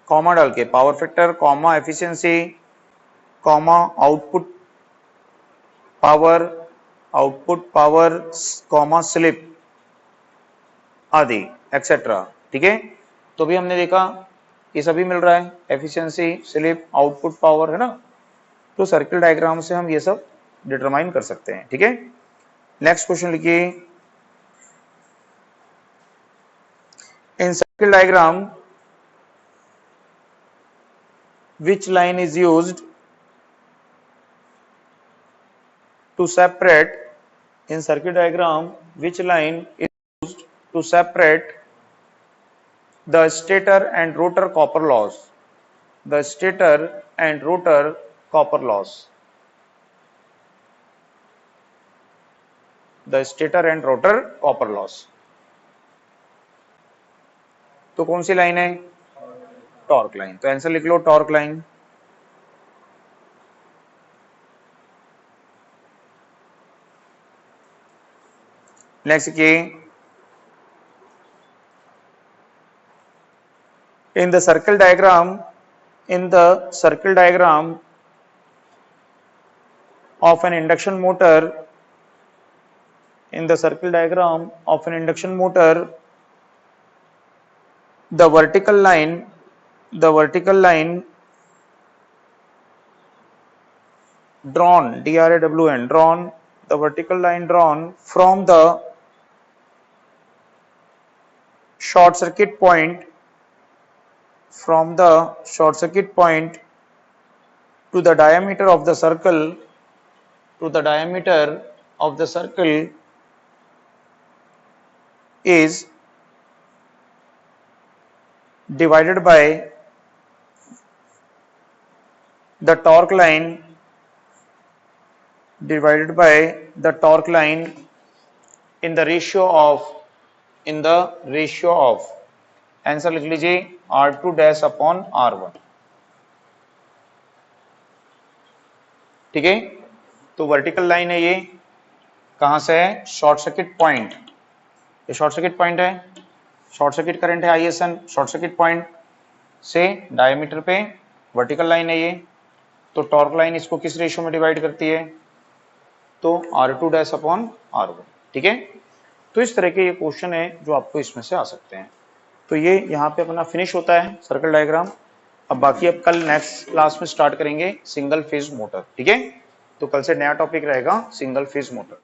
comma डाल के power factor comma efficiency comma output power comma slip आदि etcetera. ठीक है, तो भी हमने देखा ये सभी मिल रहा है, एफिशिएंसी, स्लिप, आउटपुट पावर, है ना। तो सर्किल डायग्राम से हम ये सब डिटरमाइन कर सकते हैं। ठीक है, नेक्स्ट क्वेश्चन लिखिए, इन circle diagram which line is used to separate in circuit diagram which line is used to separate the stator and rotor copper loss, the stator and rotor copper loss, the stator and rotor copper loss। तो कौन सी line है, torque line. तो answer लिख लो torque line. Next की, in the circle diagram of an induction motor, in the circle diagram of an induction motor, the vertical line drawn, DRAWN, drawn, the vertical line drawn from the short circuit point, from the short circuit point to the diameter of the circle, to the diameter of the circle is divided by the torque line, divided by the torque line in the ratio of, in the ratio of, answer लिख लीजिए R2 dash upon R1। ठीक है, तो vertical line है, ये कहां से है, शॉर्ट सर्किट पॉइंट, ये शॉर्ट सर्किट पॉइंट है, शॉर्ट सर्किट करंट है ISN, शॉर्ट सर्किट पॉइंट से डायमीटर पे वर्टिकल लाइन है ये। तो टॉर्क लाइन इसको किस रेशियो में डिवाइड करती है, तो R2 डैश अपॉन R1। ठीक है, तो इस तरह के ये क्वेश्चन है जो आपको इसमें से आ सकते हैं। तो ये यहाँ पे अपना फिनिश होता है सर्किल डायग्राम। अब बाकी अब कल नेक्स्ट क्लास में स्टार्ट करेंगे सिंगल फेज मोटर। ठीक है, तो कल से नया टॉपिक रहेगा सिंगल फेज मोटर।